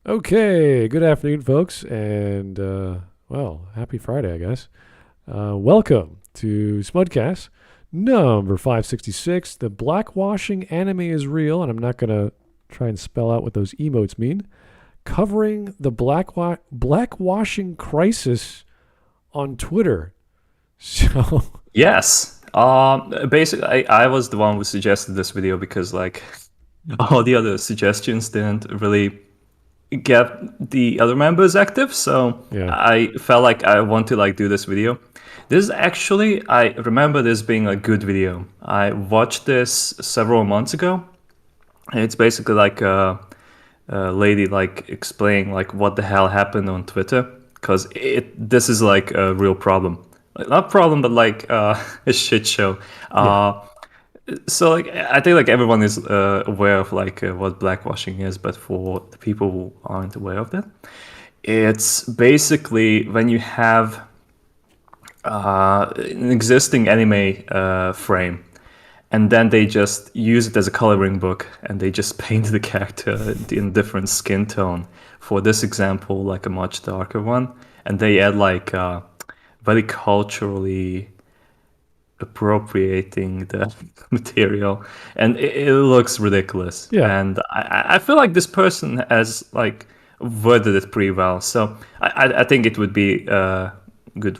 Okay, good afternoon, folks, and well, happy Friday, I guess. Welcome to Smudcast number 566. The blackwashing anime is real, and I'm not going to try and spell out what those emotes mean. Covering the blackwashing crisis on Twitter. So, Yes. Basically, I was the one who suggested this video because all the other suggestions didn't really get the other members active. So yeah. I felt like I want to do this video. This actually, I remember this being a good video. I watched this several months ago. It's basically like a lady explaining what the hell happened on Twitter because this is like a real problem. Not problem, but a shit show. Yeah. So I think everyone is aware of what blackwashing is, but for the people who aren't aware of that, it's basically when you have an existing anime frame, and then they just use it as a coloring book, and they just paint the character in different skin tone. For this example, like a much darker one, and they add very culturally appropriating the material, and it looks ridiculous. Yeah. And I feel like this person has worded it pretty well, so I think it would be a good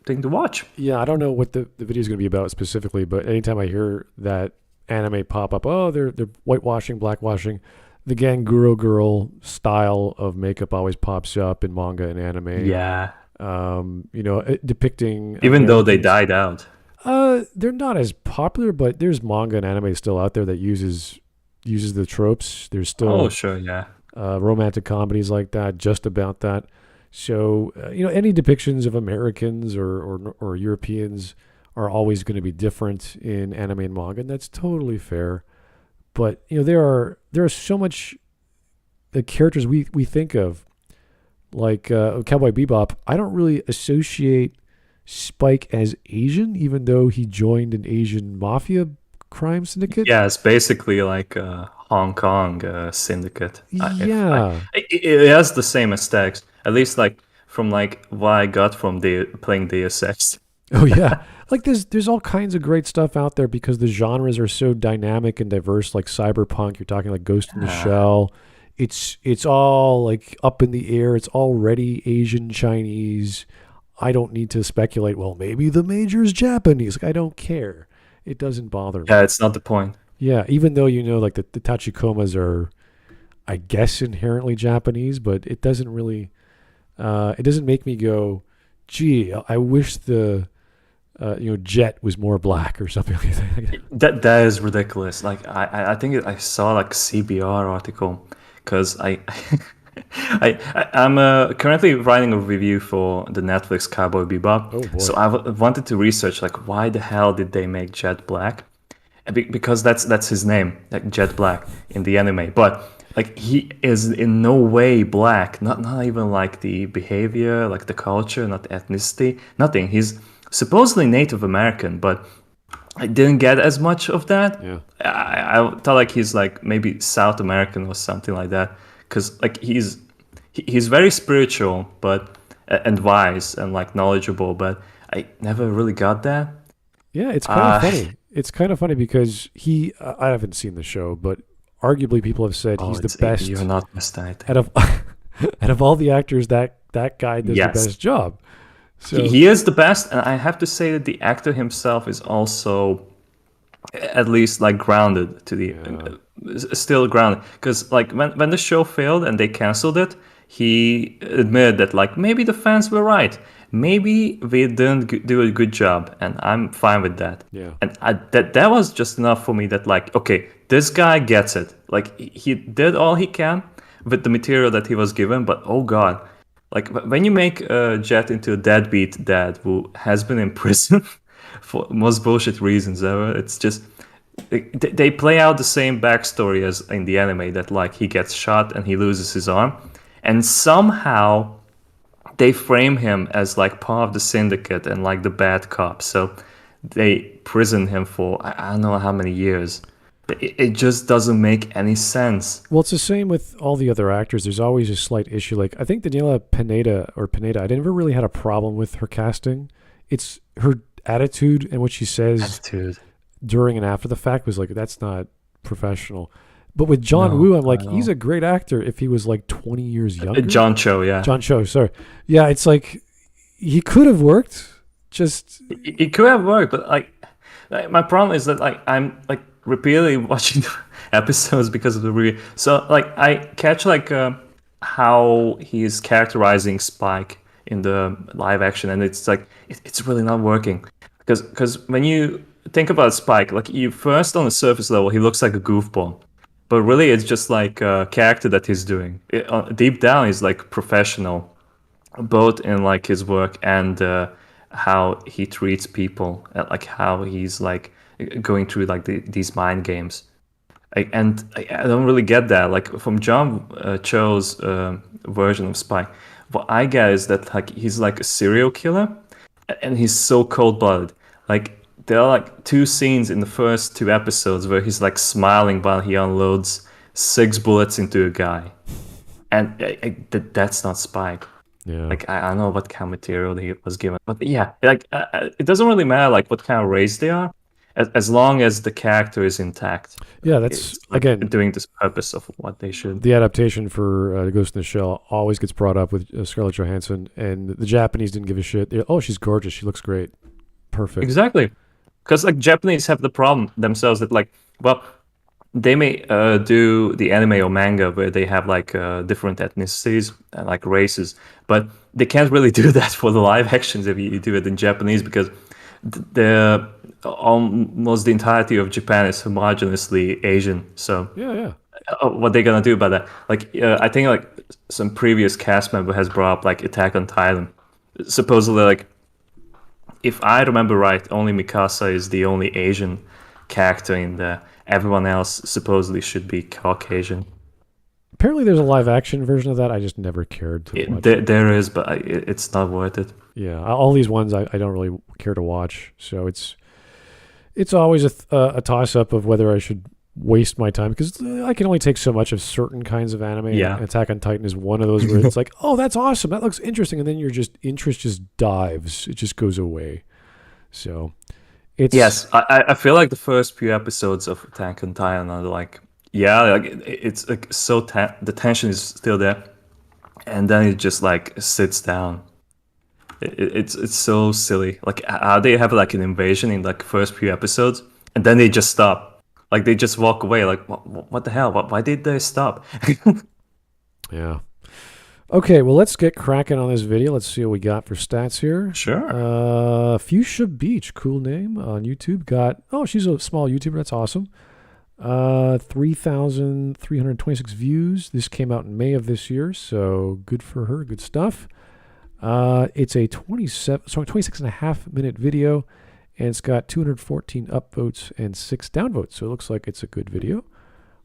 thing to watch. Yeah, I don't know what the video is going to be about specifically, but anytime I hear that anime pop up, oh, they're whitewashing, blackwashing, the Ganguro girl style of makeup always pops up in manga and anime. Yeah, Depicting even though they Americans. died out. They're not as popular, but there's manga and anime still out there that uses the tropes. There's Oh, still sure, yeah. romantic comedies like that, just about that. So any depictions of Americans or Europeans are always going to be different in anime and manga, and that's totally fair. But there are so much the characters we think of, like Cowboy Bebop. I don't really associate Spike as Asian, even though he joined an Asian mafia crime syndicate. Yeah, it's basically like a Hong Kong syndicate. Yeah. It has the same aesthetics, at least from what I got from playing Deus Ex. Oh yeah. Like there's all kinds of great stuff out there because the genres are so dynamic and diverse. Like cyberpunk, you're talking like Ghost in the Shell. It's all like up in the air. It's already Asian, Chinese. I don't need to speculate. Well, maybe the major's Japanese. Like I don't care. It doesn't bother Yeah, me. it's not the point. Yeah, even though like the Tachikomas are, I guess, inherently Japanese, but it doesn't really. It doesn't make me go, gee, I wish the Jet was more black or something like that. That is ridiculous. I think I saw CBR article because I'm currently writing a review for the Netflix Cowboy Bebop. Oh boy. So wanted to research why the hell did they make Jet black? Because that's his name, like Jet Black in the anime. But he is in no way black. Not even the behavior, the culture, not the ethnicity, nothing. He's supposedly Native American, but I didn't get as much of that. Yeah. I thought he's maybe South American or something like that, because he's very spiritual, but and wise and knowledgeable, but I never really got that. Yeah, it's kind of funny. It's kind of funny because I haven't seen the show, but arguably people have said Oh, he's the best you're not mistaken. out of out of all the actors. That guy does the Yes. best job. So He is the best, and I have to say that the actor himself is also at least grounded to the still grounded, because when the show failed and they canceled it, he admitted that maybe the fans were right, maybe we didn't do a good job, and I'm fine with that. Yeah. And that was just enough for me that okay, this guy gets it, he did all he can with the material that he was given, but oh god, when you make Jet into a deadbeat dad who has been in prison for most bullshit reasons ever, it's just they play out the same backstory as in the anime, that he gets shot and he loses his arm, and somehow they frame him as part of the syndicate and the bad cop. So they prison him for I don't know how many years It just doesn't make any sense. Well, it's the same with all the other actors. There's always a slight issue. Like, I think Daniela Pineda, I never really had a problem with her casting. It's her attitude and what she says Attitude. during and after the fact was like, that's not professional. But with John Woo, I'm like, he's a great actor if he was like 20 years younger. John Cho, yeah. John Cho, sorry. Yeah, it's like, he could have worked. Just it could have worked, but like my problem is that like I'm like repeatedly watching episodes because of the review. So like I catch like how he's characterizing Spike in the live action, and it's like it's really not working because when you think about Spike, like you first on the surface level he looks like a goofball, but really it's just like a character that he's doing. Deep down he's like professional, both in like his work and how he treats people, like how he's like going through like these mind games. I don't really get that. Like from John Cho's version of Spike, what I get is that like he's like a serial killer, and he's so cold-blooded. Like there are like 2 scenes in the first 2 episodes where he's like smiling while he unloads 6 bullets into a guy, and that's not Spike. yeah. Like I don't know what kind of material he was given, but yeah, like it doesn't really matter like what kind of race they are, as long as the character is intact. Yeah, that's It's, like, again doing this purpose of what they should. the adaptation for Ghost in the Shell always gets brought up with Scarlett Johansson, and the Japanese didn't give a shit. Oh, she's gorgeous. She looks great. Perfect. Exactly, because like Japanese have the problem themselves that like, well, they may do the anime or manga where they have like different ethnicities and like races, but they can't really do that for the live actions if you do it in Japanese, because almost the entirety of Japan is homogeneously Asian. So Yeah. what they're gonna do about that? Like I think like some previous cast member has brought up like Attack on Titan. Supposedly, like if I remember right, only Mikasa is the only Asian character in there. Everyone else supposedly should be Caucasian. Apparently, there's a live action version of that. I just never cared to watch. There is, but it's not worth it. Yeah, all these ones I don't really care to watch. So it's always a toss up of whether I should waste my time, because I can only take so much of certain kinds of anime. Yeah. And Attack on Titan is one of those where it's like, oh, that's awesome, that looks interesting, and then your interest just dives. It just goes away. So it's Yes, I feel like the first few episodes of Attack on Titan are like, yeah, like it's like so the tension is still there, and then it just like sits down. It's so silly. Like how they have like an invasion in like first few episodes, and then they just stop. Like they just walk away. Like what the hell? Why did they stop? Yeah. Okay, well, let's get cracking on this video. Let's see what we got for stats here. Sure. Fuchsia Beach, cool name on YouTube. She's a small YouTuber. That's awesome. 3,326 views. This came out in May of this year, so good for her. Good stuff. It's a 26 and a half minute video, and it's got 214 upvotes and 6 downvotes. So it looks like it's a good video.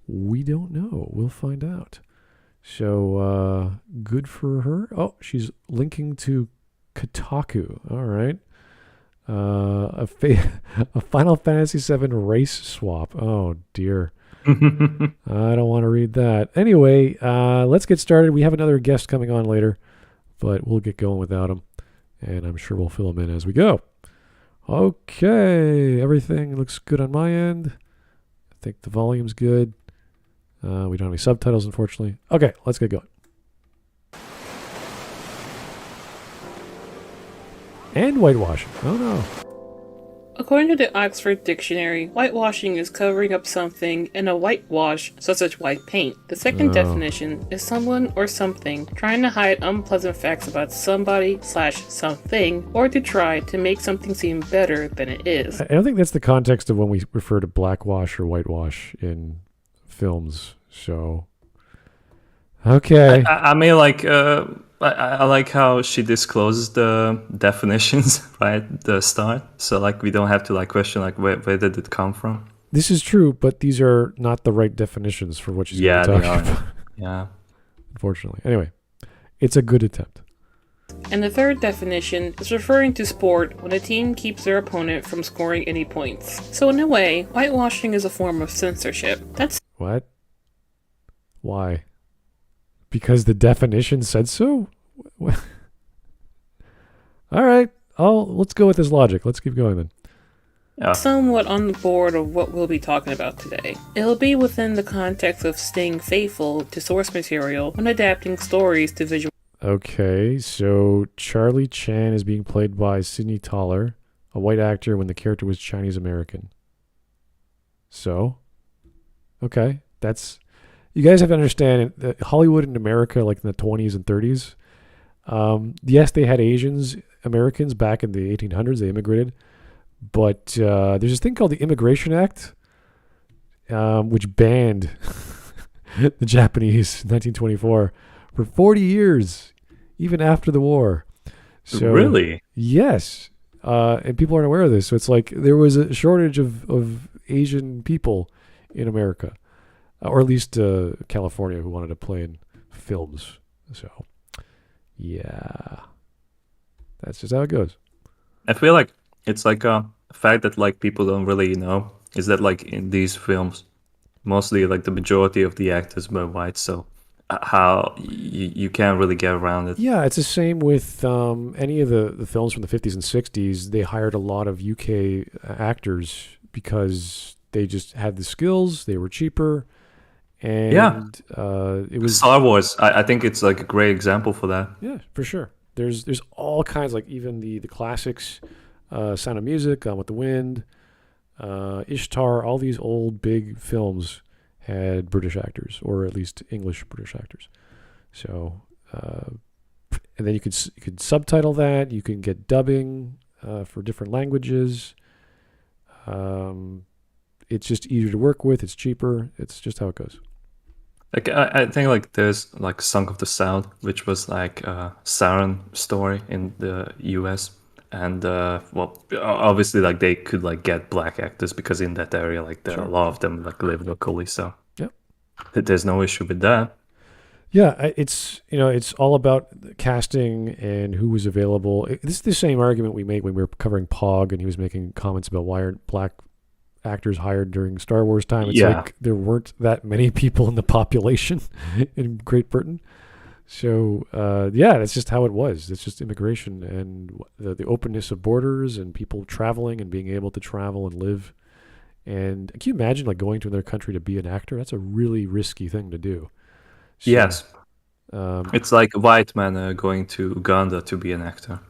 We don't know. We'll find out. So good for her. Oh, she's linking to Kotaku. All right. A Final Fantasy VII race swap. Oh dear. I don't want to read that. Anyway, let's get started. We have another guest coming on later, but we'll get going without him, and I'm sure we'll fill him in as we go. Okay, everything looks good on my end. I think the volume's good. We don't have any subtitles, unfortunately. Okay, let's get going. And whitewashing. Oh no. According to the Oxford Dictionary, whitewashing is covering up something in a whitewash, such as white paint. The second definition is someone or something trying to hide unpleasant facts about somebody/something, or to try to make something seem better than it is. I don't think that's the context of when we refer to blackwash or whitewash in films. So, okay. I mean, like, I like how she discloses the definitions right at the start, so like we don't have to like question like where did it come from. This is true, but these are not the right definitions for what she's going to talk about. Yeah. Unfortunately. Anyway, it's a good attempt. And the third definition is referring to sport when a team keeps their opponent from scoring any points. So in a way, whitewashing is a form of censorship. That's What? Why? Because the definition said so? All right. Let's go with this logic. Let's keep going then. Yeah. somewhat on the board of what we'll be talking about today. It'll be within the context of staying faithful to source material when adapting stories to visual. Okay, so Charlie Chan is being played by Sidney Toller, a white actor when the character was Chinese American. So, okay, you guys have to understand that Hollywood in America, like in the 20s and 30s, yes, they had Americans back in the 1800s, they immigrated, but there's this thing called the Immigration Act, which banned the Japanese in 1924 for 40 years, even after the war. So, really? Yes. And people aren't aware of this. So it's like there was a shortage of Asian people in America, or at least California, who wanted to play in films. So, yeah. That's just how it goes. I feel like it's like a fact that like people don't really know is that like in these films, mostly like the majority of the actors were white, so how you can't really get around it. Yeah, it's the same with any of the films from the 50s and 60s. They hired a lot of UK actors because they just had the skills, they were cheaper, and it was Star Wars. I think it's like a great example for that. Yeah, for sure. There's all kinds, like even the classics, Sound of Music, Gone with the Wind, Ishtar, all these old big films had British actors, or at least English British actors. So, and then you could subtitle that. You can get dubbing for different languages. It's just easier to work with. It's cheaper. It's just how it goes. Like I think like there's like Song of the South, which was like a Siren story in the US, and well, obviously like they could like get black actors because in that area like there are a lot of them like live locally, so Yep. There's no issue with that. Yeah, it's all about casting and who was available. This is the same argument we made when we were covering Pog, and he was making comments about why aren't black actors hired during Star Wars time. It's like there weren't that many people in the population in Great Britain. So, yeah, that's just how it was. It's just immigration and the openness of borders and people traveling and being able to travel and live. And can you imagine like going to another country to be an actor? That's a really risky thing to do. So, Yes. It's like a white man going to Uganda to be an actor.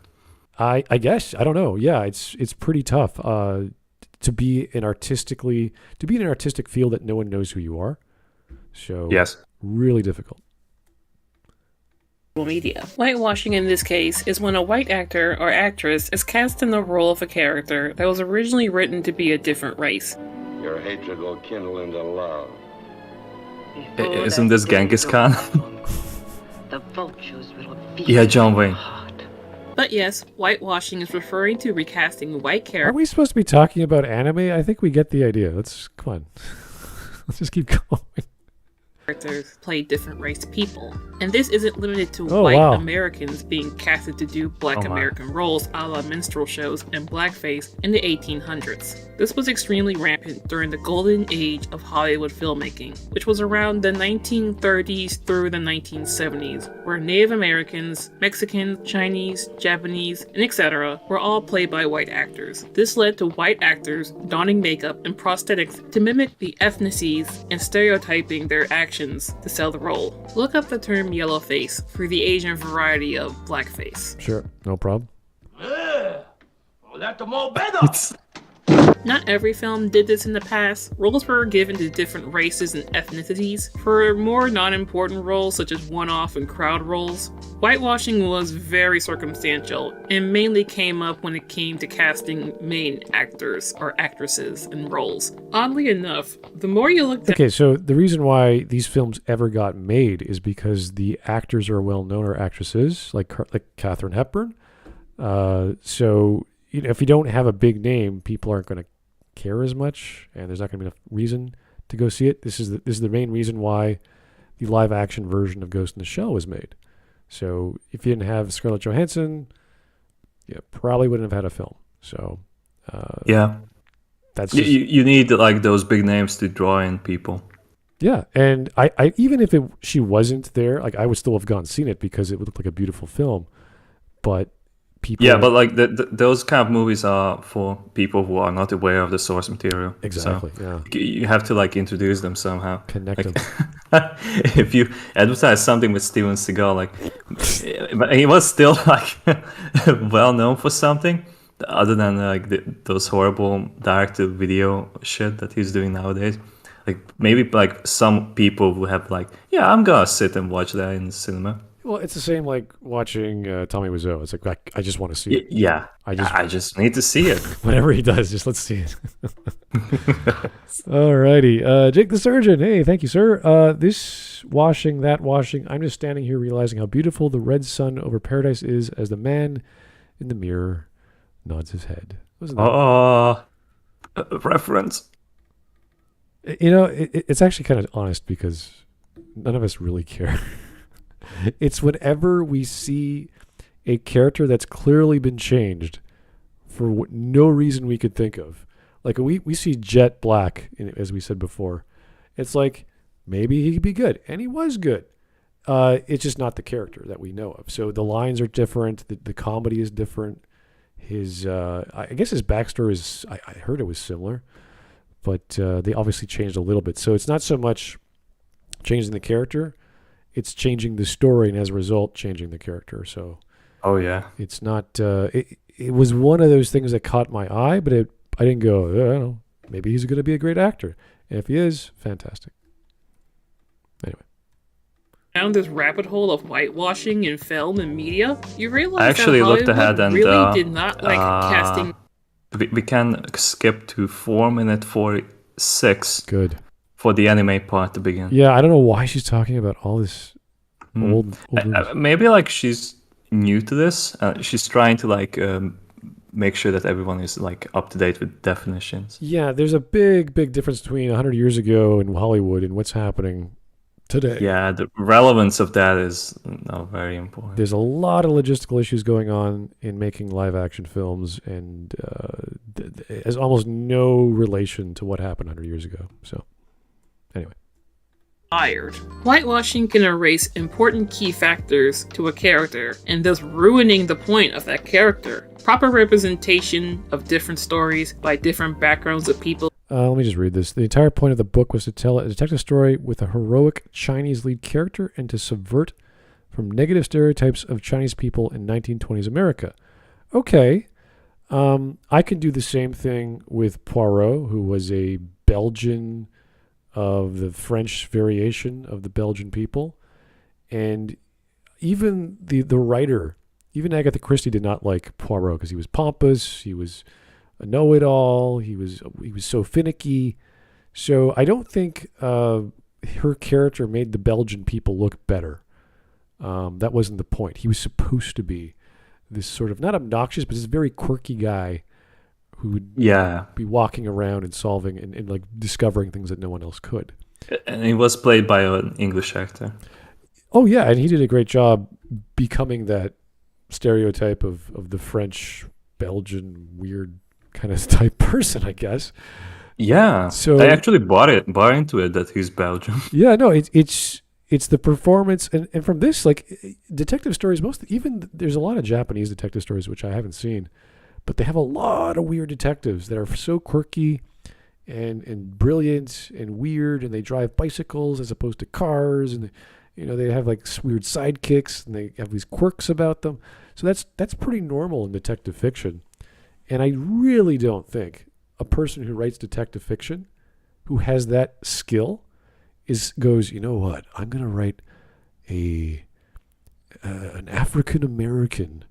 I guess. I don't know. Yeah, it's pretty tough. To be in an artistic field that no one knows who you are. So Yes. really difficult. Media. Whitewashing in this case is when a white actor or actress is cast in the role of a character that was originally written to be a different race. Your hatred will kindle into love. Isn't this Genghis Khan? The vultures will Yeah, John Wayne. But yes, whitewashing is referring to recasting white Are characters we supposed to be talking about anime? I think we get the idea. Come on. Let's just keep going. play different race people. And this isn't limited to Oh, white wow. Americans being casted to do black Oh, my. American roles a la minstrel shows and blackface in the 1800s. This was extremely rampant during the golden age of Hollywood filmmaking, which was around the 1930s through the 1970s, where Native Americans, Mexicans, Chinese, Japanese, and etc. were all played by white actors. This led to white actors donning makeup and prosthetics to mimic the ethnicities and stereotyping their actions to sell the role. Look up the term yellowface for the Asian variety of blackface. Sure, no problem. Not every film did this in the past. Roles were given to different races and ethnicities. For more non-important roles such as one-off and crowd roles, whitewashing was very circumstantial and mainly came up when it came to casting main actors or actresses in roles. Oddly enough, the more you look Okay, so the reason why these films ever got made is because the actors are well known, or actresses, like Katharine Hepburn. So if you don't have a big name, people aren't going to care as much, and there's not going to be enough reason to go see it. This is the main reason why the live action version of Ghost in the Shell was made. So if you didn't have Scarlett Johansson, you probably wouldn't have had a film. So Yeah. that's You, just, you need like those big names to draw in people. yeah. And I even if she wasn't there, like I would still have gone and seen it because it would look like a beautiful film. But people, Yeah, but like those kind of movies are for people who are not aware of the source material. exactly, So yeah, you have to like introduce them somehow. connect Like, them. if you advertise something with Steven Seagal, like, but he was still like well known for something other than like those horrible direct-to-video shit that he's doing nowadays. Like maybe like some people who have like, yeah, I'm gonna sit and watch that in the cinema. Well, it's the same like watching Tommy Wiseau. It's like I just want to see it. Yeah, I just need to see it. whatever he does, just let's see it. Alrighty, Jake the Surgeon. Hey, thank you, sir. This washing, that washing. I'm just standing here realizing how beautiful the red sun over paradise is as the man in the mirror nods his head. Wasn't that? Oh, reference. You know, it's actually kind of honest because none of us really care. It's whenever we see a character that's clearly been changed for no reason we could think of. Like we see Jet Black, as we said before. It's like maybe he could be good, and he was good. It's just not the character that we know of. So the lines are different. The comedy is different. His, I guess his backstory is, I heard it was similar, but they obviously changed a little bit. So it's not so much changing the character. It's changing the story, and as a result, changing the character. So, Oh yeah. it's not. It was one of those things that caught my eye, but I didn't go. I don't know. Maybe he's going to be a great actor, and if he is, fantastic. Anyway, Down this rabbit hole of whitewashing in film and media, you realize I actually that looked Hollywood ahead and, really did not like casting. We can skip to 4-minute 46 good. for the anime part to begin. Yeah, I don't know why she's talking about all this old. Maybe like she's new to this. She's trying to like make sure that everyone is like up to date with definitions. Yeah, there's a big difference between 100 years ago in Hollywood and what's happening today. Yeah, the relevance of that is very important. There's a lot of logistical issues going on in making live action films, and has almost no relation to what happened 100 years ago. So, anyway. Fired. Whitewashing can erase important key factors to a character and thus ruining the point of that character. Proper representation of different stories by different backgrounds of people. Let me just read this. The entire point of the book was to tell a detective story with a heroic Chinese lead character and to subvert from negative stereotypes of Chinese people in 1920s America. Okay. I can do the same thing with Poirot, who was a Belgian of the French variation of the Belgian people. And even the writer, even Agatha Christie did not like Poirot because he was pompous, he was a know-it-all, he was so finicky. So I don't think her character made the Belgian people look better. That wasn't the point. He was supposed to be this sort of, not obnoxious, but this very quirky guy who would be walking around and solving and like discovering things that no one else could. And he was played by an English actor. Oh yeah, and he did a great job becoming that stereotype of the French, Belgian, weird kind of type person, I guess. Yeah. So I actually bought into it that he's Belgian. Yeah, no, it's the performance, and from this, like, detective stories, even there's a lot of Japanese detective stories which I haven't seen, but they have a lot of weird detectives that are so quirky and brilliant and weird, and they drive bicycles as opposed to cars, and they have like weird sidekicks, and they have these quirks about them. So that's pretty normal in detective fiction, and I really don't think a person who writes detective fiction who has that skill goes, you know what, I'm going to write an African American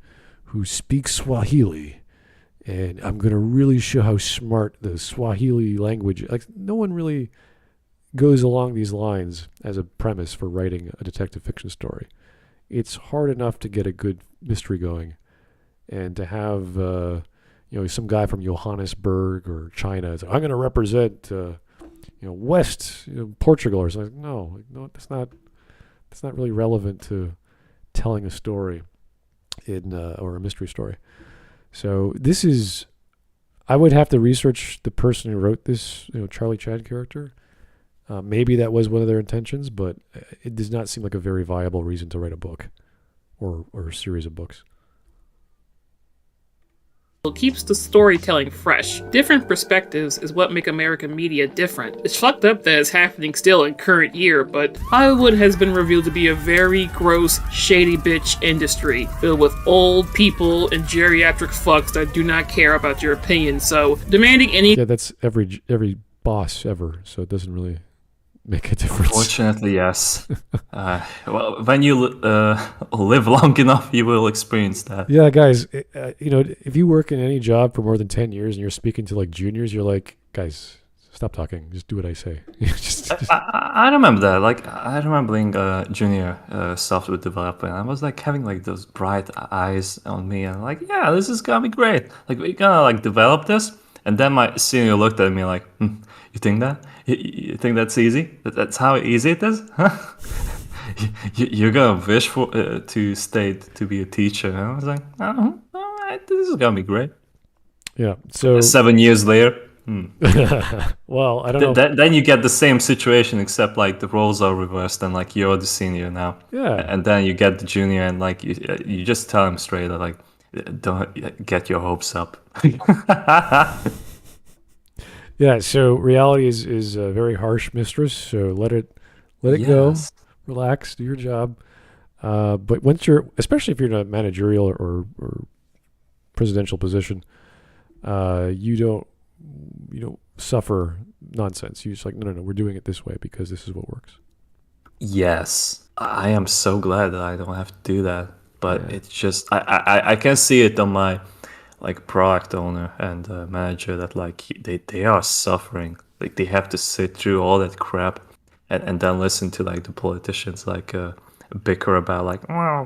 who speaks Swahili, and I'm going to really show how smart the Swahili language. Like, no one really goes along these lines as a premise for writing a detective fiction story. It's hard enough to get a good mystery going, and to have some guy from Johannesburg or China. I'm going to represent West Portugal or something. No, that's not really relevant to telling a story or a mystery story. So this is, I would have to research the person who wrote this, Charlie Chan character. Maybe that was one of their intentions, but it does not seem like a very viable reason to write a book or a series of books. It keeps the storytelling fresh. Different perspectives is what make American media different. It's fucked up that it's happening still in current year, but Hollywood has been revealed to be a very gross, shady bitch industry, filled with old people and geriatric fucks that do not care about your opinion, so demanding any... Yeah, that's every boss ever, so it doesn't really make a difference. Fortunately, yes. Well, when you live long enough, you will experience that. Yeah, guys, if you work in any job for more than 10 years and you're speaking to like juniors, you're like, guys, stop talking. Just do what I say. I remember that. Like, I remember being a junior software developer, and I was like having like those bright eyes on me, and like, yeah, this is gonna be great. Like, we're gonna like develop this. And then my senior looked at me like, you think that? You think that's easy? That's how easy it is? Huh? You're gonna wish for to be a teacher? And I was like, all right, this is gonna be great. Yeah. So 7 years later. Well, I don't know. Then you get the same situation, except like the roles are reversed, and like you're the senior now. Yeah. And then you get the junior, and like you just tell him straight, like, don't get your hopes up. Yeah, so reality is a very harsh mistress, so let it go, relax, do your job. But once especially if you're in a managerial or presidential position, you don't suffer nonsense. You're just like, no, we're doing it this way because this is what works. Yes, I am so glad that I don't have to do that. But it's just I can see it on my like product owner and manager that like they are suffering. Like they have to sit through all that crap and then listen to like the politicians like bicker about like, well,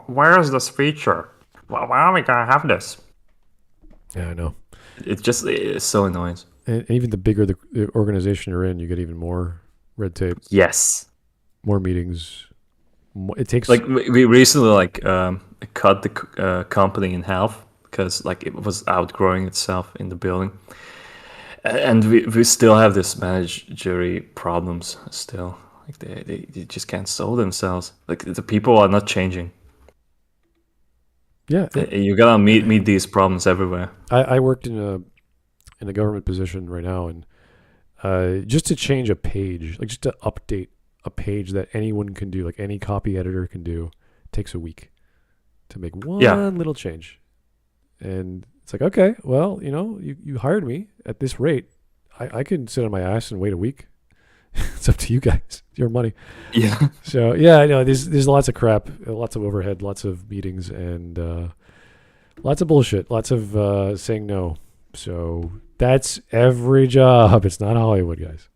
where is this feature? Why are we gonna have this? Yeah, I know. It's so annoying. And even the bigger the organization you're in, you get even more red tape. Yes. More meetings. It takes like we recently like cut the company in half because like it was outgrowing itself in the building, and we still have this managerial problems still. Like they just can't solve themselves. Like the people are not changing. Yeah, you're gonna meet these problems everywhere. I worked in a government position right now, and just to change a page, like just to update a page that anyone can do, like any copy editor can do, takes a week to make one little change. And it's like, okay, well, you hired me at this rate. I can sit on my ass and wait a week. It's up to you guys. It's your money. Yeah. So yeah, I know there's lots of crap, lots of overhead, lots of meetings, and lots of bullshit, lots of saying no. So that's every job. It's not Hollywood, guys.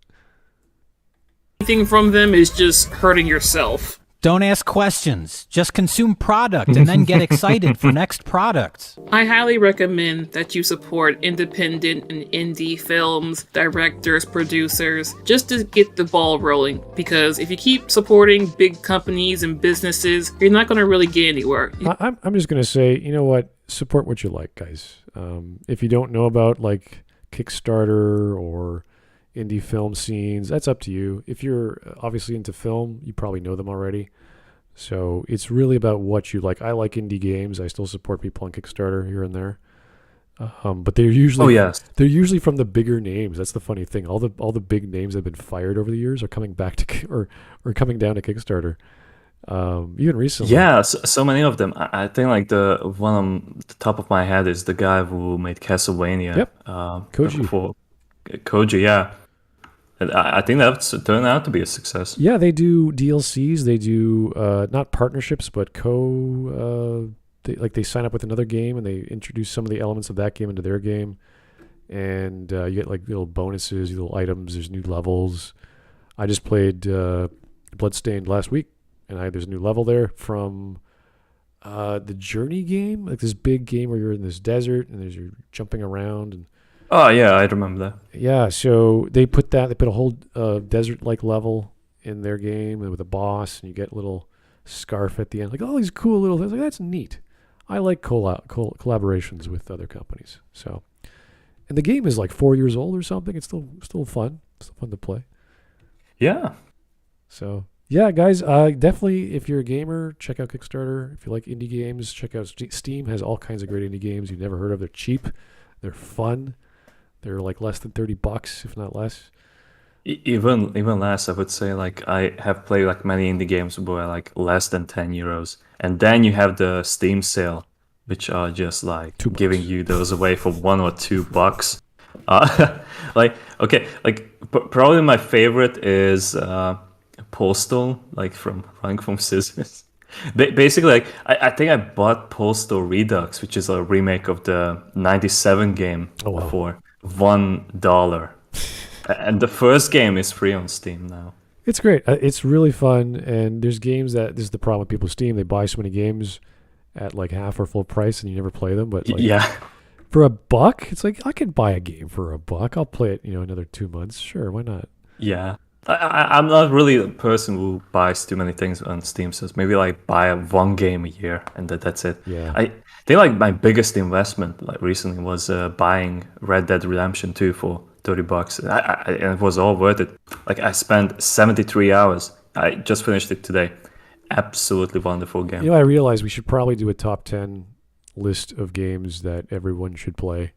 Anything from them is just hurting yourself. Don't ask questions. Just consume product and then get excited for next products. I highly recommend that you support independent and indie films, directors, producers, just to get the ball rolling. Because if you keep supporting big companies and businesses, you're not going to really get anywhere. I'm just going to say, you know what? Support what you like, guys. If you don't know about like Kickstarter or indie film scenes, that's up to you. If you're obviously into film, you probably know them already. So it's really about what you like. I like indie games. I still support people on Kickstarter here and there. But they're usually they're usually from the bigger names. That's the funny thing. All the big names that have been fired over the years are coming back to or coming down to Kickstarter. Even recently. Yeah, so many of them. I think like the one on the top of my head is the guy who made Castlevania. Yep. Koji, yeah. And I think that's turned out to be a success. Yeah, they do DLCs. They do not partnerships, but they sign up with another game and they introduce some of the elements of that game into their game, and you get like little bonuses, little items. There's new levels. I just played Bloodstained last week, and there's a new level there from the Journey game, like this big game where you're in this desert and you're jumping around and. Oh yeah, I remember that. Yeah, so they put a whole desert-like level in their game and with a boss, and you get little scarf at the end. Like all these cool little things. Like that's neat. I like collaborations with other companies. So, and the game is like 4 years old or something. It's still fun. It's still fun to play. Yeah. So yeah, guys, definitely if you're a gamer, check out Kickstarter. If you like indie games, check out Steam. Has all kinds of great indie games you've never heard of. They're cheap. They're fun. They're like less than $30, if not less. Even less, I would say. Like I have played like many indie games for like less than €10, and then you have the Steam sale, which are just like $2. giving you those away for $1 or $2. Like okay, like probably my favorite is Postal, like from Running from Scissors. Basically, like I think I bought Postal Redux, which is a remake of the '97 game for $1. And the first game is free on Steam now. It's great. It's really fun. And there's games that this is the problem with people with Steam. They buy so many games at like half or full price, and you never play them. But like, for $1, it's like I can buy a game for $1. I'll play it, another 2 months. Sure, why not? Yeah. I'm not really a person who buys too many things on Steam, so maybe like buy one game a year and that's it. Yeah. I think like my biggest investment like recently was buying Red Dead Redemption 2 for $30, and it was all worth it. Like I spent 73 hours. I just finished it today. Absolutely wonderful game. I realize we should probably do a top 10 list of games that everyone should play.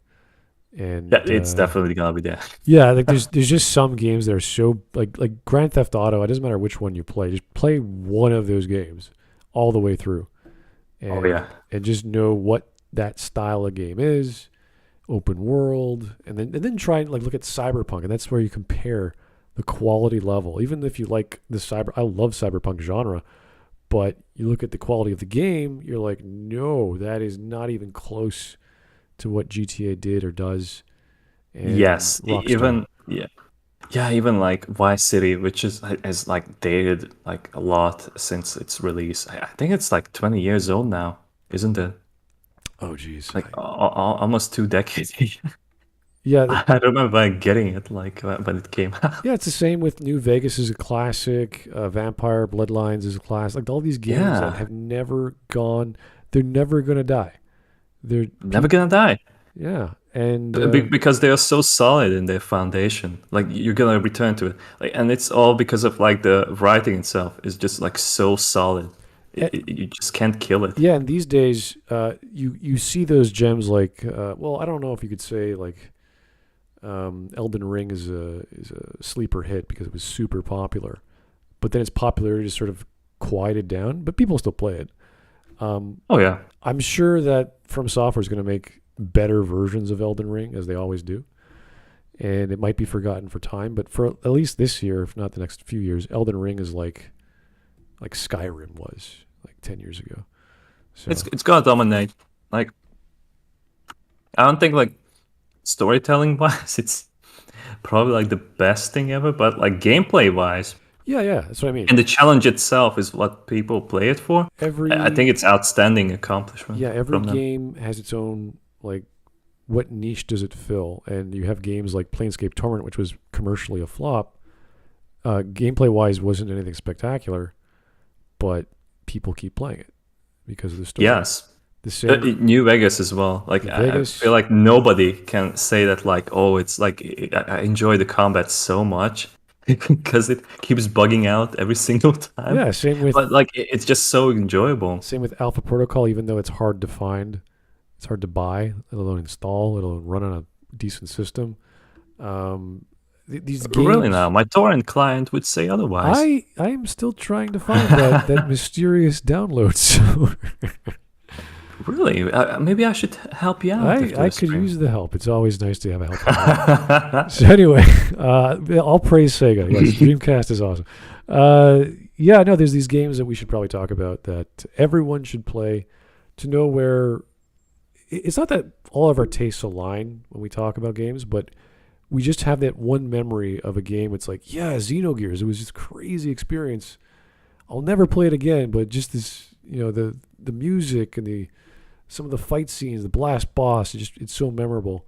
And yeah, it's definitely gonna be there. Yeah, like there's just some games that are so like Grand Theft Auto. It doesn't matter which one you play. Just play one of those games all the way through. And, and just know what that style of game is. Open world, and then try and like look at Cyberpunk, and that's where you compare the quality level. Even if you like I love Cyberpunk genre, but you look at the quality of the game, you're like, no, that is not even close to what GTA did or does. And yes, Rockstar. even like Vice City, which is like dated like a lot since its release. I think it's like 20 years old now, isn't it? Oh, geez. Like almost 2 decades. Yeah. I remember getting it like when it came out. Yeah, it's the same with New Vegas is a classic. Vampire Bloodlines is a classic. Like all these games that have never gone, they're never going to die. They're never going to die. Yeah. And because they are so solid in their foundation. Like you're going to return to it. Like, and it's all because of like the writing itself is just like so solid. You just can't kill it. Yeah, and these days, you see those gems like, I don't know if you could say like, Elden Ring is a sleeper hit because it was super popular, but then its popularity just sort of quieted down, but people still play it. I'm sure that From Software is going to make better versions of Elden Ring, as they always do, and it might be forgotten for time, but for at least this year, if not the next few years, Elden Ring is like Skyrim was like 10 years ago. So it's gonna dominate. Like I don't think like storytelling wise it's probably like the best thing ever, but like gameplay wise, yeah, that's what I mean. and the challenge itself is what people play it for. I think it's outstanding accomplishment. Yeah, every game has its own like what niche does it fill, and you have games like Planescape Torment, which was commercially a flop. Gameplay wise wasn't anything spectacular, but people keep playing it because of the story. Yes. The same New Vegas as well. Like I feel like nobody can say that like, oh, it's like I enjoy the combat so much because it keeps bugging out every single time. Yeah, same with but like it's just so enjoyable. Same with Alpha Protocol, even though it's hard to find, it's hard to buy, let alone install, let alone run on a decent system. These games, really now, my torrent client would say otherwise. I am still trying to find that mysterious download server. Really? Maybe I should help you out. I could use the help. It's always nice to have a help. So anyway, I'll praise Sega. Yes, Dreamcast is awesome. There's these games that we should probably talk about that everyone should play to know where. It's not that all of our tastes align when we talk about games, but we just have that one memory of a game. It's like, yeah, Xenogears. It was just a crazy experience. I'll never play it again, but just this, the music and some of the fight scenes, the blast boss, it's so memorable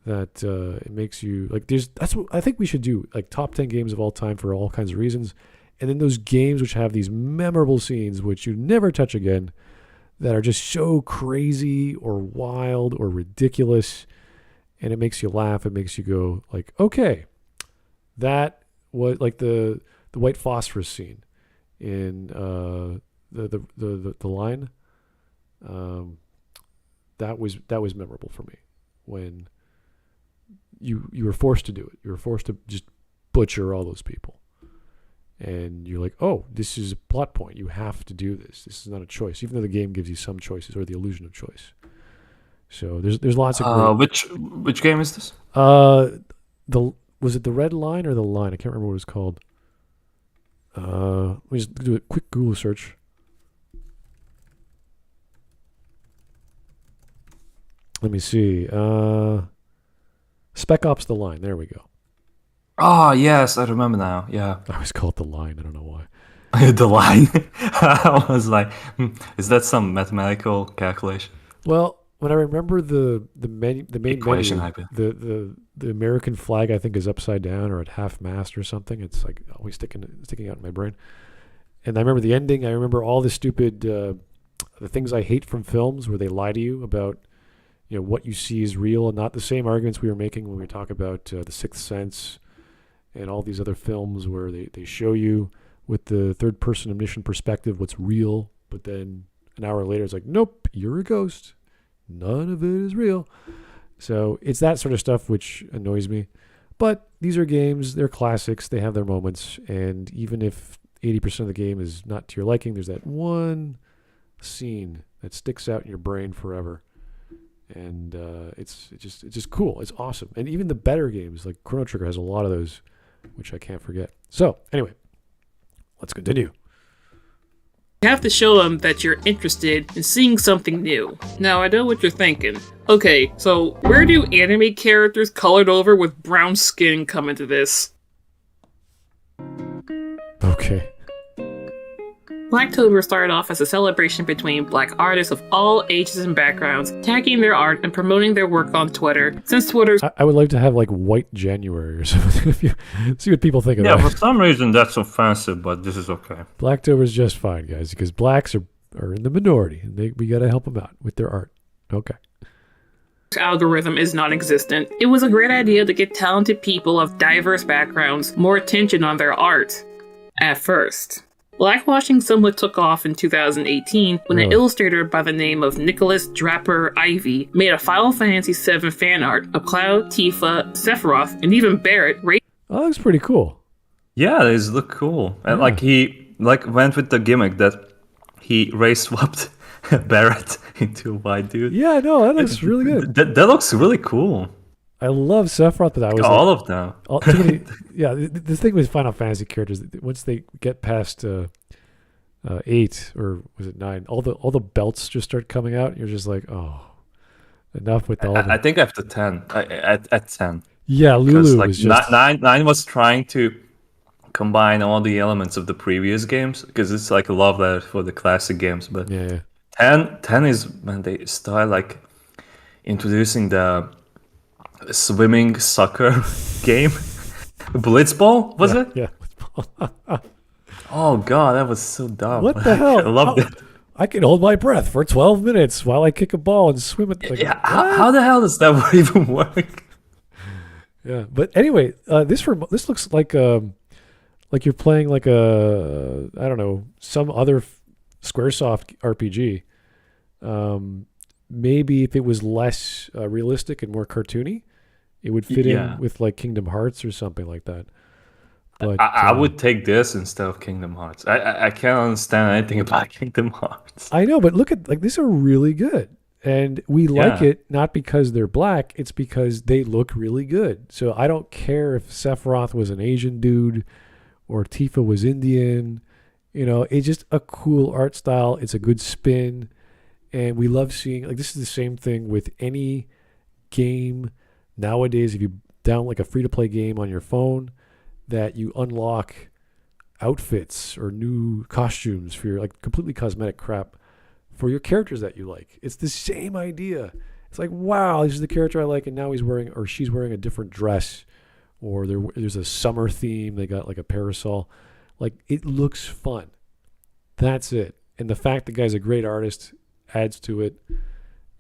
that it makes you like. That's what I think we should do. Like top 10 games of all time for all kinds of reasons, And then those games which have these memorable scenes which you never touch again, that are just so crazy or wild or ridiculous, and it makes you laugh. It makes you go like, okay, that was like the white phosphorus scene in the line. That was memorable for me when you were forced to do it. You were forced to just butcher all those people. And you're like, oh, this is a plot point. You have to do this. This is not a choice, even though the game gives you some choices or the illusion of choice. So there's lots of which game is this? Was it the Red Line or the Line? I can't remember what it was called. Let me just do a quick Google search. Let me see. Spec Ops: The Line. There we go. Oh, yes, I remember now. Yeah. I always call it The Line. I don't know why. The line. I was like, is that some mathematical calculation? Well, when I remember the main Equation, menu, the American flag, I think, is upside down or at half mast or something. It's like always sticking out in my brain. And I remember the ending. I remember all the stupid the things I hate from films where they lie to you about what you see is real, and not the same arguments we were making when we talk about The Sixth Sense and all these other films where they show you with the third-person omniscient perspective what's real, but then an hour later it's like, nope, you're a ghost. None of it is real. So it's that sort of stuff which annoys me. But these are games, they're classics, they have their moments, and even if 80% of the game is not to your liking, there's that one scene that sticks out in your brain forever. And it's just cool. It's awesome. And even the better games, like Chrono Trigger, has a lot of those, which I can't forget. So, anyway, let's continue. You have to show them that you're interested in seeing something new. Now, I know what you're thinking. Okay, so where do anime characters colored over with brown skin come into this? Okay. Blacktober started off as a celebration between black artists of all ages and backgrounds, tagging their art and promoting their work on Twitter. Since Twitter's I would like to have like White January or something. If you see what people think of that. Yeah, for some reason that's offensive, but this is okay. Blacktober's just fine, guys, because blacks are in the minority, and we got to help them out with their art. Okay. algorithm is non-existent, it was a great idea to get talented people of diverse backgrounds more attention on their art. At first. Blackwashing somewhat took off in 2018 when an illustrator by the name of Nicholas Draper Ivy made a Final Fantasy VII fan art of Cloud, Tifa, Sephiroth, and even Barret. Oh, that looks pretty cool. Yeah, these look cool. And he went with the gimmick that he race swapped Barret into a white dude. Yeah, no, that looks really good. That looks really cool. I love Sephiroth, but I was all of them. Too many, the thing with Final Fantasy characters, once they get past 8 or was it 9, all the belts just start coming out. And you're just like, oh, enough with all of them. I think after 10, at 10. Yeah, Lulu was just 9 was trying to combine all the elements of the previous games because it's like a love letter for the classic games. But 10 is when they start like introducing the swimming soccer game. Blitzball, was it? Yeah. Oh god, that was so dumb. What the hell? I loved it. I can hold my breath for 12 minutes while I kick a ball and swim it. Like, how the hell does that even work? Yeah, but anyway, this looks like you're playing like a I don't know, some other SquareSoft RPG. Maybe if it was less realistic and more cartoony, it would fit in with like Kingdom Hearts or something like that. But I would take this instead of Kingdom Hearts. I can't understand anything about Kingdom Hearts. I know, but look at these are really good. And we like it not because they're black, it's because they look really good. So I don't care if Sephiroth was an Asian dude or Tifa was Indian. You know, it's just a cool art style. It's a good spin. And we love seeing, like, this is the same thing with any game nowadays. If you download like a free-to-play game on your phone, that you unlock outfits or new costumes for your, like, completely cosmetic crap for your characters that you like. It's the same idea. It's like, wow, this is the character I like, and now he's wearing, or she's wearing a different dress, or there's a summer theme. They got like a parasol. Like, it looks fun. That's it. And the fact the guy's a great artist adds to it.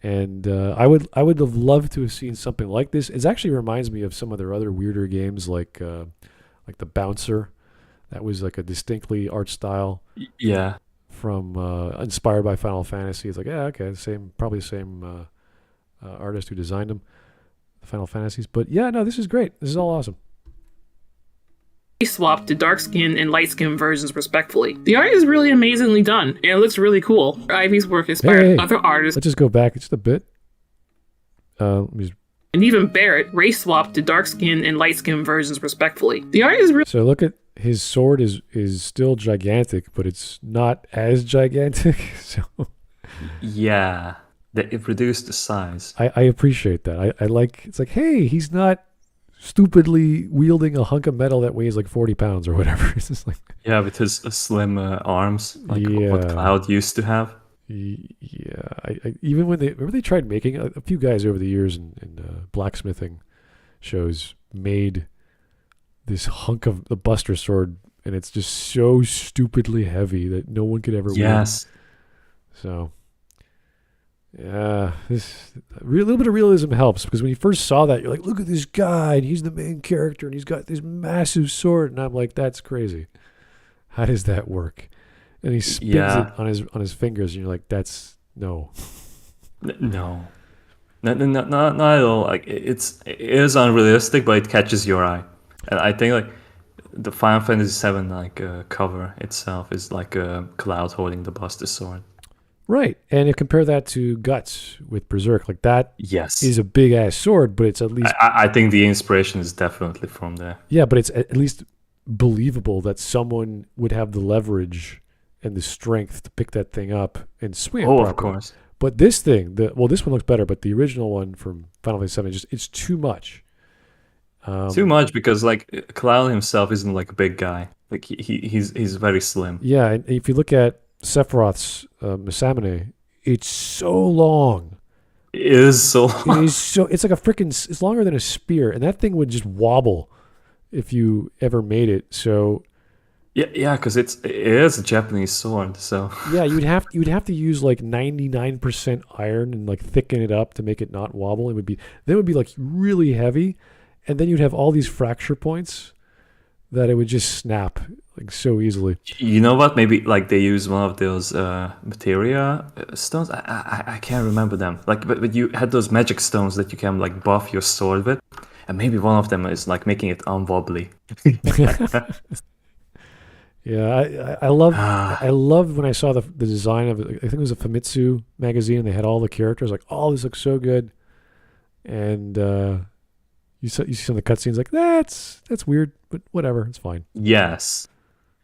And I would have loved to have seen something like this. It actually reminds me of some of their other weirder games, like the Bouncer. That was like a distinctly art style. Yeah. From inspired by Final Fantasy. It's like, yeah, okay, probably the same artist who designed them, the Final Fantasies. But yeah, no, this is great. This is all awesome. Swapped to dark skin and light skin versions respectfully. The art is really amazingly done, and it looks really cool. Ivy's work inspired other artists. Let's just go back just a bit. And even Barrett race swapped to dark skin and light skin versions respectfully. The art is really... So look at his sword is still gigantic, but it's not as gigantic. So yeah, it reduced the size. I appreciate that. I like, it's like, hey, he's not stupidly wielding a hunk of metal that weighs like 40 pounds or whatever. It's just like, yeah, with his slim arms, like what Cloud used to have. Yeah, I even when they tried making a few guys over the years in blacksmithing shows made this hunk of the Buster Sword, and it's just so stupidly heavy that no one could ever win. So yeah, a little bit of realism helps, because when you first saw that, you're like, look at this guy, and he's the main character, and he's got this massive sword, and I'm like, that's crazy. How does that work? And he spins it on his fingers, and you're like, that's no, not at all. Like it is unrealistic, but it catches your eye, and I think like the Final Fantasy VII cover itself is like a Cloud holding the Buster Sword. Right, and you compare that to Guts with Berserk, like that is a big ass sword, but it's at least I think the inspiration is definitely from there. Yeah, but it's at least believable that someone would have the leverage and the strength to pick that thing up and swing it properly. Of course. But this thing, this one looks better, but the original one from Final Fantasy VII, it's too much. Too much, because like Cloud himself isn't like a big guy. Like he's very slim. Yeah, and if you look at Sephiroth's Masamune, it's so long. It is so long. It's like it's longer than a spear, and that thing would just wobble if you ever made it. So yeah, because it is a Japanese sword. So yeah, you'd have to use like 99% iron and like thicken it up to make it not wobble. It would be like really heavy, and then you'd have all these fracture points that it would just snap like so easily. You know what? Maybe like they use one of those materia stones. I can't remember them. Like, but you had those magic stones that you can like buff your sword with, and maybe one of them is like making it unwobbly. Yeah, I love when I saw the design of it. I think it was a Famitsu magazine, and they had all the characters. Like, oh, this looks so good. And you see some of the cutscenes, like that's weird, but whatever, it's fine. Yes,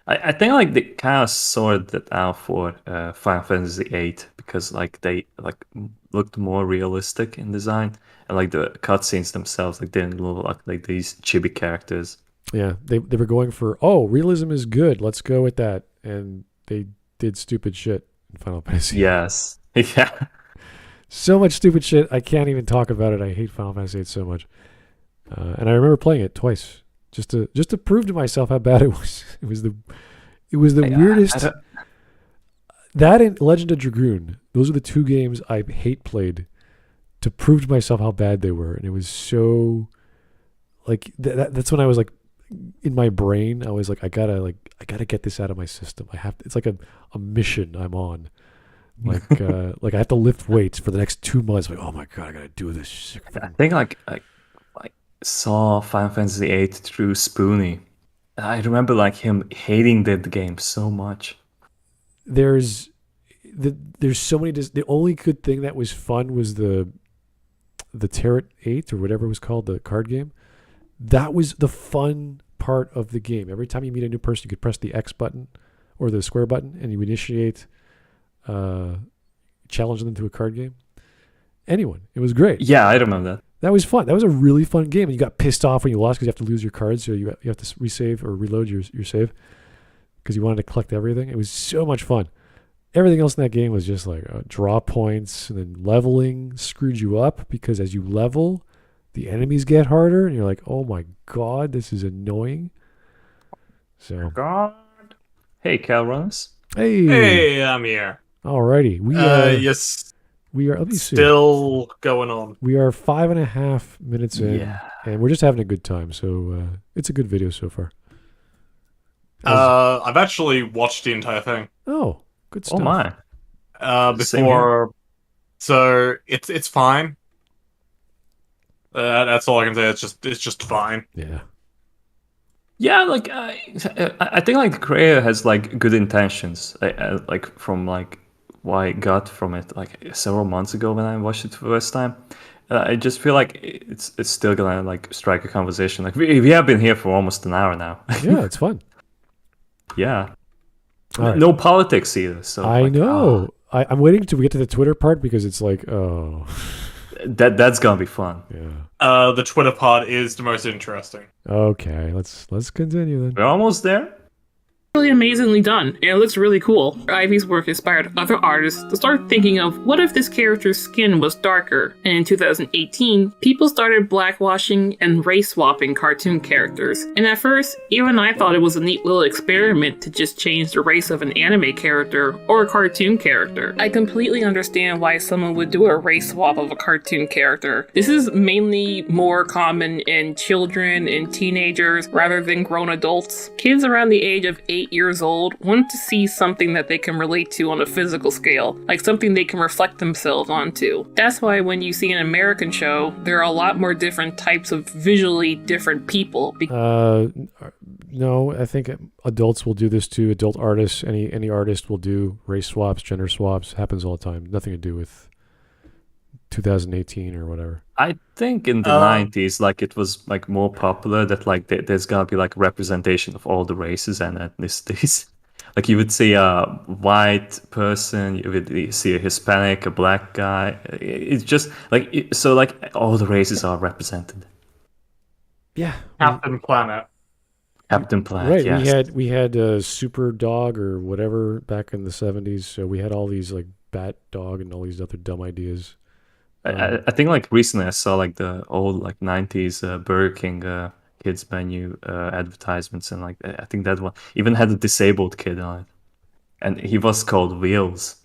I think like they kind of sorted that out for Final Fantasy VIII, because like they like looked more realistic in design, and like the cutscenes themselves like didn't look like these chibi characters. Yeah, they were going for, realism is good, let's go with that, and they did stupid shit in Final Fantasy. Yes, yeah. So much stupid shit, I can't even talk about it. I hate Final Fantasy VIII so much. And I remember playing it twice just to prove to myself how bad it was. It was the weirdest. That and Legend of Dragoon, those are the two games I hate played to prove to myself how bad they were. And it was so like that's when I was like, in my brain, I was like, I gotta get this out of my system. It's like a mission I'm on. Like like I have to lift weights for the next 2 months. Like, oh my god, I gotta do this. I think like saw Final Fantasy VIII through Spoonie. I remember like him hating the game so much. There's so many. The only good thing that was fun was the Tarot 8 or whatever it was called, the card game. That was the fun part of the game. Every time you meet a new person, you could press the X button or the square button, and you initiate, challenge them to a card game. Anyone. It was great. Yeah, I remember that. That was fun. That was a really fun game. And you got pissed off when you lost because you have to lose your cards, so you have to resave or reload your save because you wanted to collect everything. It was so much fun. Everything else in that game was just like draw points, and then leveling screwed you up because as you level, the enemies get harder, and you're like, oh my god, this is annoying. So God. Hey, Cal Runners. Hey. Hey, I'm here. Alrighty. Yes, We are. Let me see. still going on. We are 5.5 minutes in, Yeah. and we're just having a good time. So it's a good video so far. I've actually watched the entire thing. Oh, good stuff. Oh my. Same Before, so it's fine. That's all I can say. It's just fine. Yeah. Yeah, like I think like the creator has like good intentions. Like from like what I got from it like several months ago when I watched it for the first time. I just feel like it's still gonna like strike a conversation. Like we have been here for almost an hour now. Yeah, it's fun. Yeah. All right. No politics either. So I like, know. I'm waiting to get to the Twitter part because it's like, oh, that's gonna be fun. yeah. The Twitter part is the most interesting. Okay, let's continue then. We're almost there. Really amazingly done, and it looks really cool. Ivy's work inspired other artists to start thinking of what if this character's skin was darker, and in 2018, people started blackwashing and race swapping cartoon characters. And at first, even I thought it was a neat little experiment to just change the race of an anime character or a cartoon character. I completely understand why someone would do a race swap of a cartoon character. This is mainly more common in children and teenagers rather than grown adults. Kids around the age of 8 years old want to see something that they can relate to on a physical scale, like something they can reflect themselves onto. That's why when you see an American show, there are a lot more different types of visually different people. No, I think adults will do this too. Adult artists, any artist will do race swaps, gender swaps. Happens all the time. Nothing to do with 2018 or whatever. I think in the 90s, like it was like more popular that like there's gonna be like representation of all the races and ethnicities. Like you would see a white person, you would see a Hispanic, a black guy. It's just like so like all the races are represented. Yeah. Captain Planet. Captain Planet. Right. Yes. We had Super Dog or whatever back in the 70s. So we had all these like Bat Dog and all these other dumb ideas. I think like recently I saw like the old like 90s Burger King kids menu advertisements, and like I think that one even had a disabled kid on it, and he was called Wheels.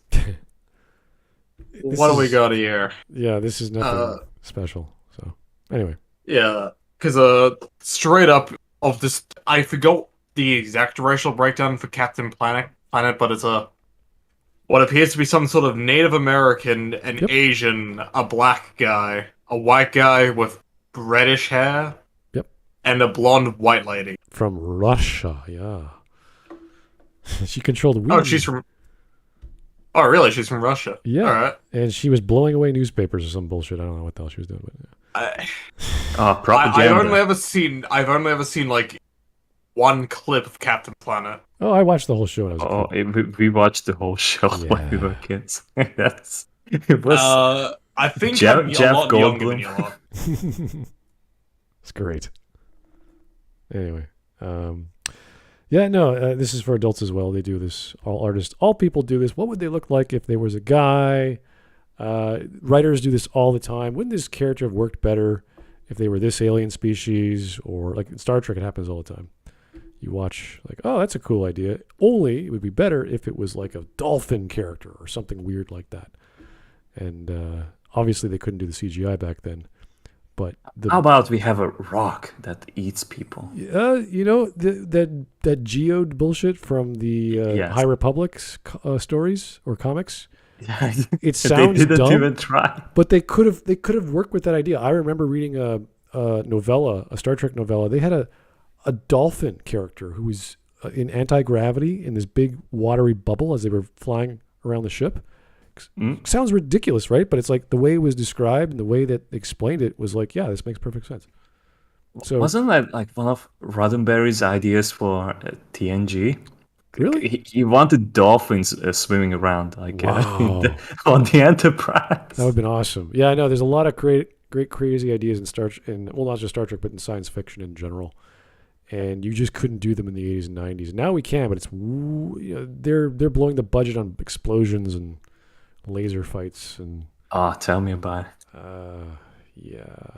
What do we got here? Yeah, this is nothing special. So anyway. Yeah, because straight up of this, I forgot the exact racial breakdown for Captain Planet, but it's what appears to be some sort of Native American, an Asian, a black guy, a white guy with reddish hair, and a blonde white lady. From Russia, yeah. She controlled weed. Oh, she's from... Oh, really? She's from Russia? Yeah. All right. And she was blowing away newspapers or some bullshit. I don't know what the hell she was doing. But Propaganda. I've only ever seen like one clip of Captain Planet. Oh, I watched the whole show when I was a kid. We watched the whole show when we were kids. It was. I think Jeff I'm a lot younger than Goldblum. you are. It's great. Anyway, yeah, no, this is for adults as well. They do this. All people do this. What would they look like if there was a guy? Writers do this all the time. Wouldn't this character have worked better if they were this alien species? Or like in Star Trek, it happens all the time. You watch like, oh, that's a cool idea. Only it would be better if it was like a dolphin character or something weird like that. And obviously they couldn't do the CGI back then. But how about we have a rock that eats people? You know that geode bullshit from the High Republic's stories or comics. Yeah, it sounds they didn't dumb, even try. but they could have worked with that idea. I remember reading a novella, a Star Trek novella. They had a dolphin character who was in anti-gravity in this big watery bubble as they were flying around the ship. Sounds ridiculous, right? But it's like the way it was described and the way that they explained it was like, yeah, this makes perfect sense. So wasn't that like one of Roddenberry's ideas for TNG? Really? He wanted dolphins swimming around like Wow. on the Enterprise. That would have been awesome. Yeah, I know. There's a lot of great crazy ideas in well, not just Star Trek, but in science fiction in general. And you just couldn't do them in the 80s and 90s. Now we can, but it's they're blowing the budget on explosions and laser fights and tell me about it. Yeah.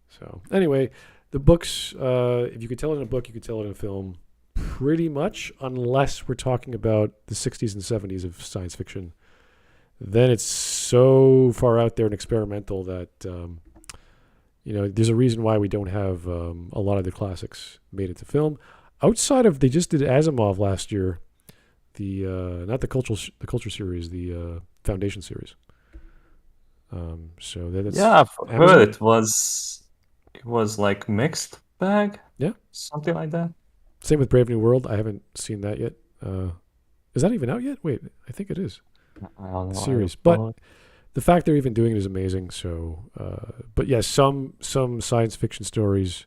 So anyway, the books, if you could tell it in a book, you could tell it in a film. pretty much, unless we're talking about the 60s and 70s of science fiction. Then it's so far out there and experimental that, there's a reason why we don't have a lot of the classics made into film. Outside of, they just did Asimov last year, not the culture series, the Foundation series. So that's I've Amazon. heard it was like mixed bag. Yeah, something like that. Same with Brave New World. I haven't seen that yet. Is that even out yet? Wait, I think it is. I don't know. Series, but the fact they're even doing it is amazing. So, but yes, some science fiction stories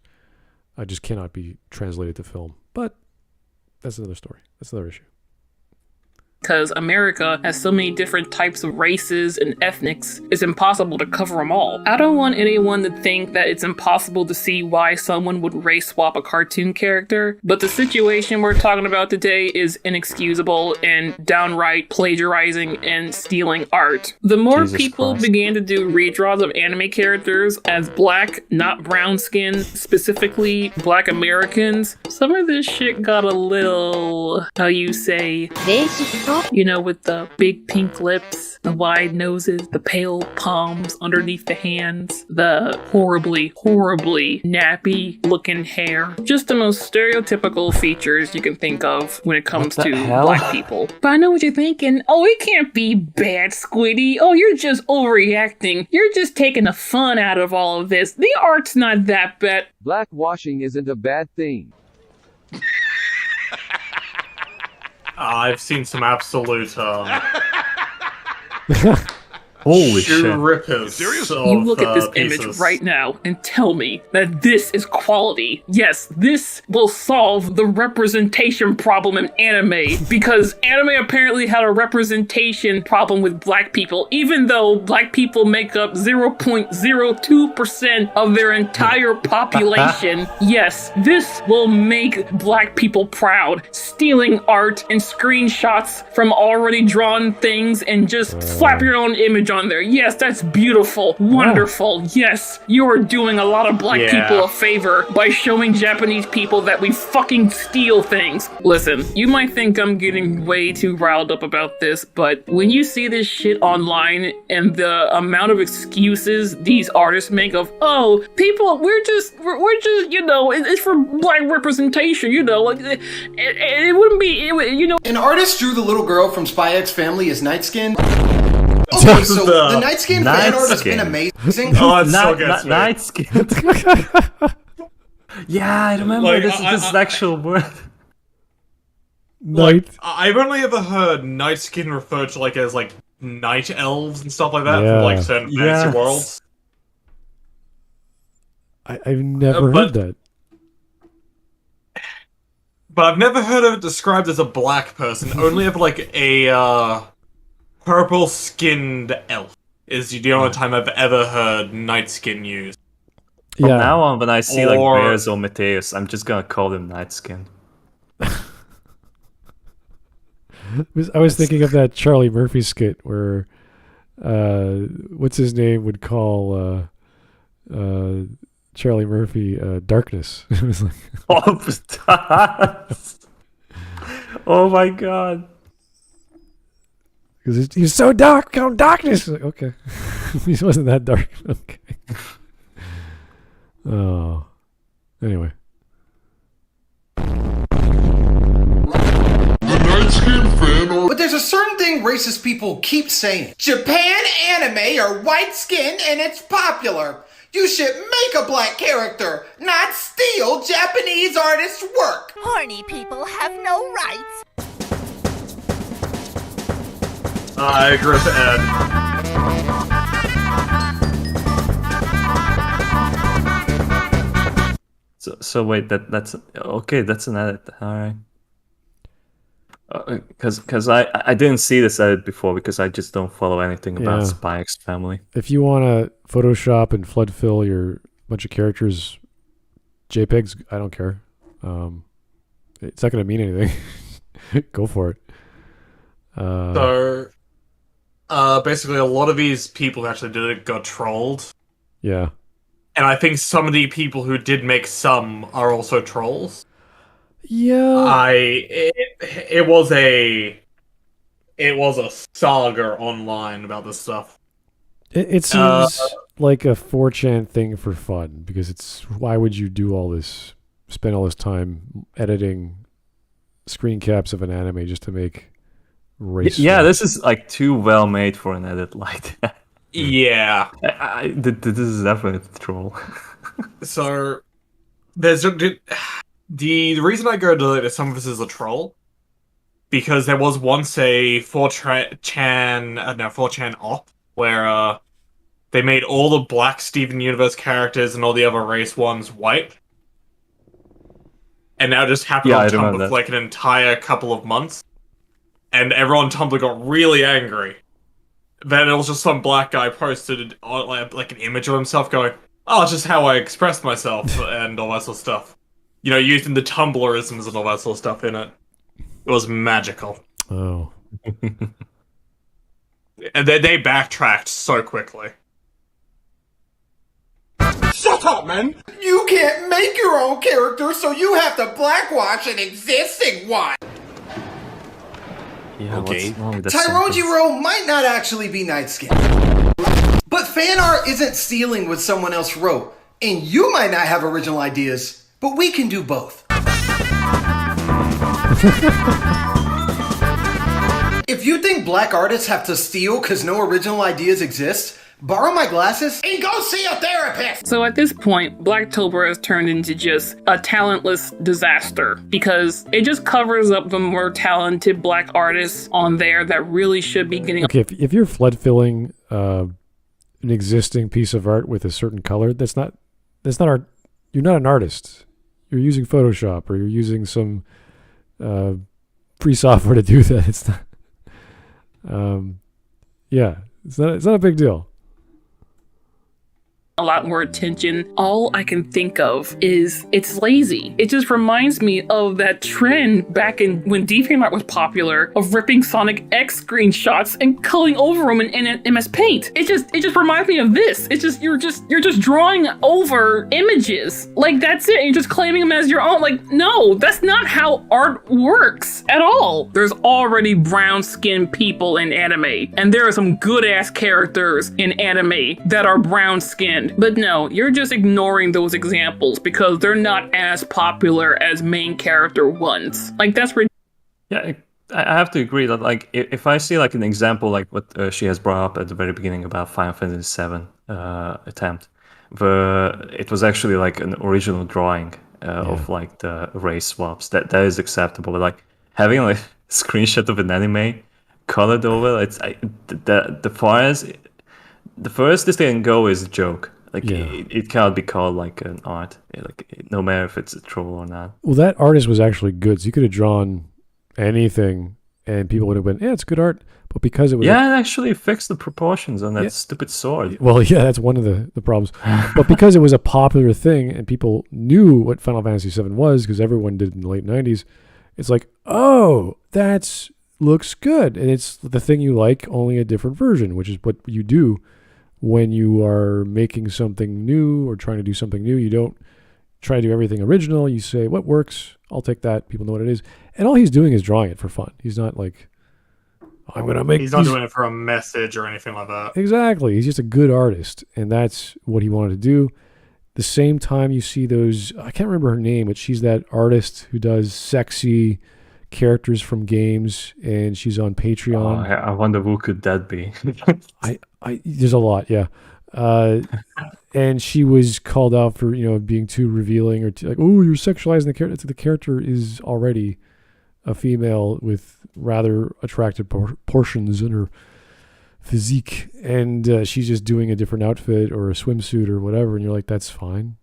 just cannot be translated to film. But that's another story. That's another issue. Because America has so many different types of races and ethnics, it's impossible to cover them all. I don't want anyone to think that it's impossible to see why someone would race swap a cartoon character, but the situation we're talking about today is inexcusable and downright plagiarizing and stealing art. The more Jesus people Christ. began to do redraws of anime characters as black, not brown skin, specifically black Americans, some of this shit got a little, how you say, with the big pink lips, the wide noses, the pale palms underneath the hands, the horribly, horribly nappy looking hair. Just the most stereotypical features you can think of when it comes What the to hell? black people. But I know what you're thinking. Oh, it can't be bad, Squiddy. Oh, you're just overreacting. You're just taking the fun out of all of this. The art's not that bad. Blackwashing isn't a bad thing. I've seen some absolute Holy shoe shit! rippers. You look at this image pieces. right now and tell me that this is quality. Yes, this will solve the representation problem in anime, because anime apparently had a representation problem with black people, even though black people make up 0.02% of their entire population. Yes, this will make black people proud. Stealing art and screenshots from already drawn things and just slap your own image on there. Yes, that's beautiful. Wonderful. Yes, you are doing a lot of black people a favor by showing Japanese people that we fucking steal things. Listen, you might think I'm getting way too riled up about this, but when you see this shit online and the amount of excuses these artists make of, oh, people, we're just, it's for black representation, like, it wouldn't be, An artist drew the little girl from Spy X Family as Night Skin. Okay, so the Night Skin fan art has been amazing. Oh, it's so good. Night skin. Yeah, I remember. Like, this is the actual word. Night. I've only ever heard Night Skin referred to as night elves and stuff like that from certain fantasy worlds. I've never heard that. But I've never heard of it described as a black person. Only of a purple-skinned elf is the only time I've ever heard Night Skin used. From now on, when I see Or- Bears or Mateus, I'm just gonna call them Night Skin. I was thinking of that Charlie Murphy skit where, what's his name would call Charlie Murphy Darkness. It was like, oh my god. because he's so dark, count darkness. Like, okay, he wasn't that dark. Okay. Oh, anyway. But there's a certain thing racist people keep saying. Japan anime are white skin and it's popular. You should make a black character, not steal Japanese artists' work. Horny people have no rights. I agree with Ed. So wait, that's okay. That's an edit. All right. Because I didn't see this edit before because I just don't follow anything about Spy X Family. If you want to Photoshop and flood fill your bunch of characters, JPEGs, I don't care. It's not going to mean anything. Go for it. So, basically, a lot of these people who actually did it got trolled. Yeah. And I think some of the people who did make some are also trolls. Yeah. It was a saga online about this stuff. It seems like a 4chan thing for fun, because why would you do all this, spend all this time editing screen caps of an anime just to make race? Yeah, this is like too well made for an edit like that. Yeah. This is definitely a troll. So there's the reason I go to some of this is a troll, because there was once a 4chan op where they made all the Black Steven Universe characters and all the other race ones white. And that just happened on Tumblr for like an entire couple of months. And everyone on Tumblr got really angry. Then it was just some black guy posted like an image of himself going, "Oh, it's just how I express myself," and all that sort of stuff. You know, using the Tumblrisms and all that sort of stuff in it. It was magical. Oh. And they backtracked so quickly. Shut up, man! You can't make your own character, so you have to blackwash an existing one! Yeah, okay. what's wrong with that Tyronjiro might not actually be night-skinned. But fan art isn't stealing what someone else wrote. And you might not have original ideas, but we can do both. If you think black artists have to steal because no original ideas exist, borrow my glasses and go see a therapist! So at this point, Blacktober has turned into just a talentless disaster, because it just covers up the more talented black artists on there that really should be getting... Okay, if you're flood filling an existing piece of art with a certain color, that's not art. You're not an artist. You're using Photoshop, or you're using some free software to do that. It's not. Yeah, it's not a big deal. A lot more attention. All I can think of is it's lazy. It just reminds me of that trend back in when DeviantArt was popular of ripping Sonic X screenshots and coloring over them in MS Paint. It just reminds me of this. It's just you're just drawing over images. Like, that's it. You're just claiming them as your own. Like, no, that's not how art works at all. There's already brown-skinned people in anime, and there are some good-ass characters in anime that are brown-skinned. But no, you're just ignoring those examples because they're not as popular as main character ones. Like, that's Yeah, I have to agree that, like, if I see like an example like what she has brought up at the very beginning about Final Fantasy VII attempt, where it was actually like an original drawing of like the race swaps, that is acceptable. But like having like a screenshot of an anime colored over, it's the furthest this can go is a joke. Like, it cannot be called like an art, like no matter if it's a troll or not. Well, that artist was actually good. So you could have drawn anything, and people would have been, yeah, it's good art. But because it was... it actually fixed the proportions on that stupid sword. Well, yeah, that's one of the problems. But because it was a popular thing, and people knew what Final Fantasy VII was, because everyone did in the late 90s, it's like, oh, that looks good. And it's the thing you like, only a different version, which is what you do when you are making something new or trying to do something new. You don't try to do everything original. You say, what works? I'll take that. People know what it is. And all he's doing is drawing it for fun. He's not like, I'm going to make... He's not doing it for a message or anything like that. Exactly. He's just a good artist. And that's what he wanted to do. The same time you see those... I can't remember her name, but she's that artist who does sexy characters from games, and she's on Patreon. I wonder who could that be. There's a lot, yeah. And she was called out for being too revealing, or like, oh, you're sexualizing the character. The character is already a female with rather attractive portions in her physique, and she's just doing a different outfit or a swimsuit or whatever, and you're like, that's fine,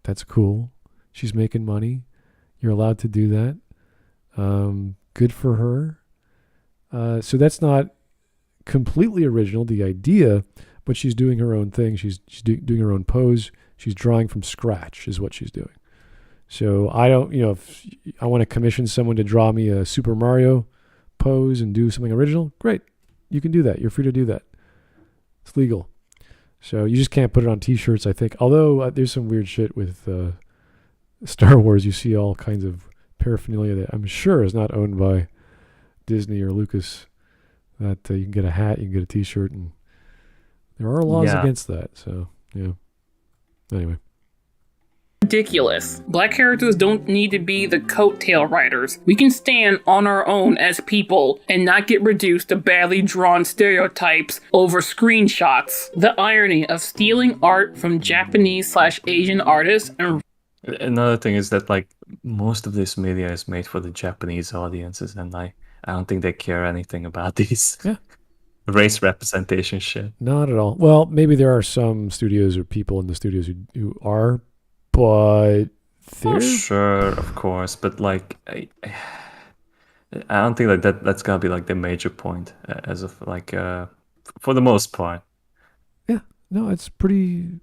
that's cool. She's making money. You're allowed to do that. Good for her. So that's not completely original, the idea, but she's doing her own thing. She's doing her own pose. She's drawing from scratch is what she's doing. So I don't, if I want to commission someone to draw me a Super Mario pose and do something original, great. You can do that. You're free to do that. It's legal. So you just can't put it on t-shirts, I think. Although there's some weird shit with Star Wars. You see all kinds of paraphernalia that I'm sure is not owned by Disney or Lucas. That you can get a hat, you can get a T-shirt, and there are laws against that. So yeah. Anyway. Ridiculous. Black characters don't need to be the coattail riders. We can stand on our own as people and not get reduced to badly drawn stereotypes over screenshots. The irony of stealing art from Japanese/Asian artists and another thing is that like most of this media is made for the Japanese audiences, and I don't think they care anything about these race representation shit. Not at all. Well, maybe there are some studios or people in the studios who are, but sure, of course, but like I don't think that's gonna be like the major point as of like for the most part. Yeah, no, it's pretty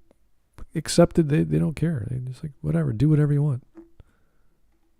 accepted. They don't care. They just like whatever, do whatever you want.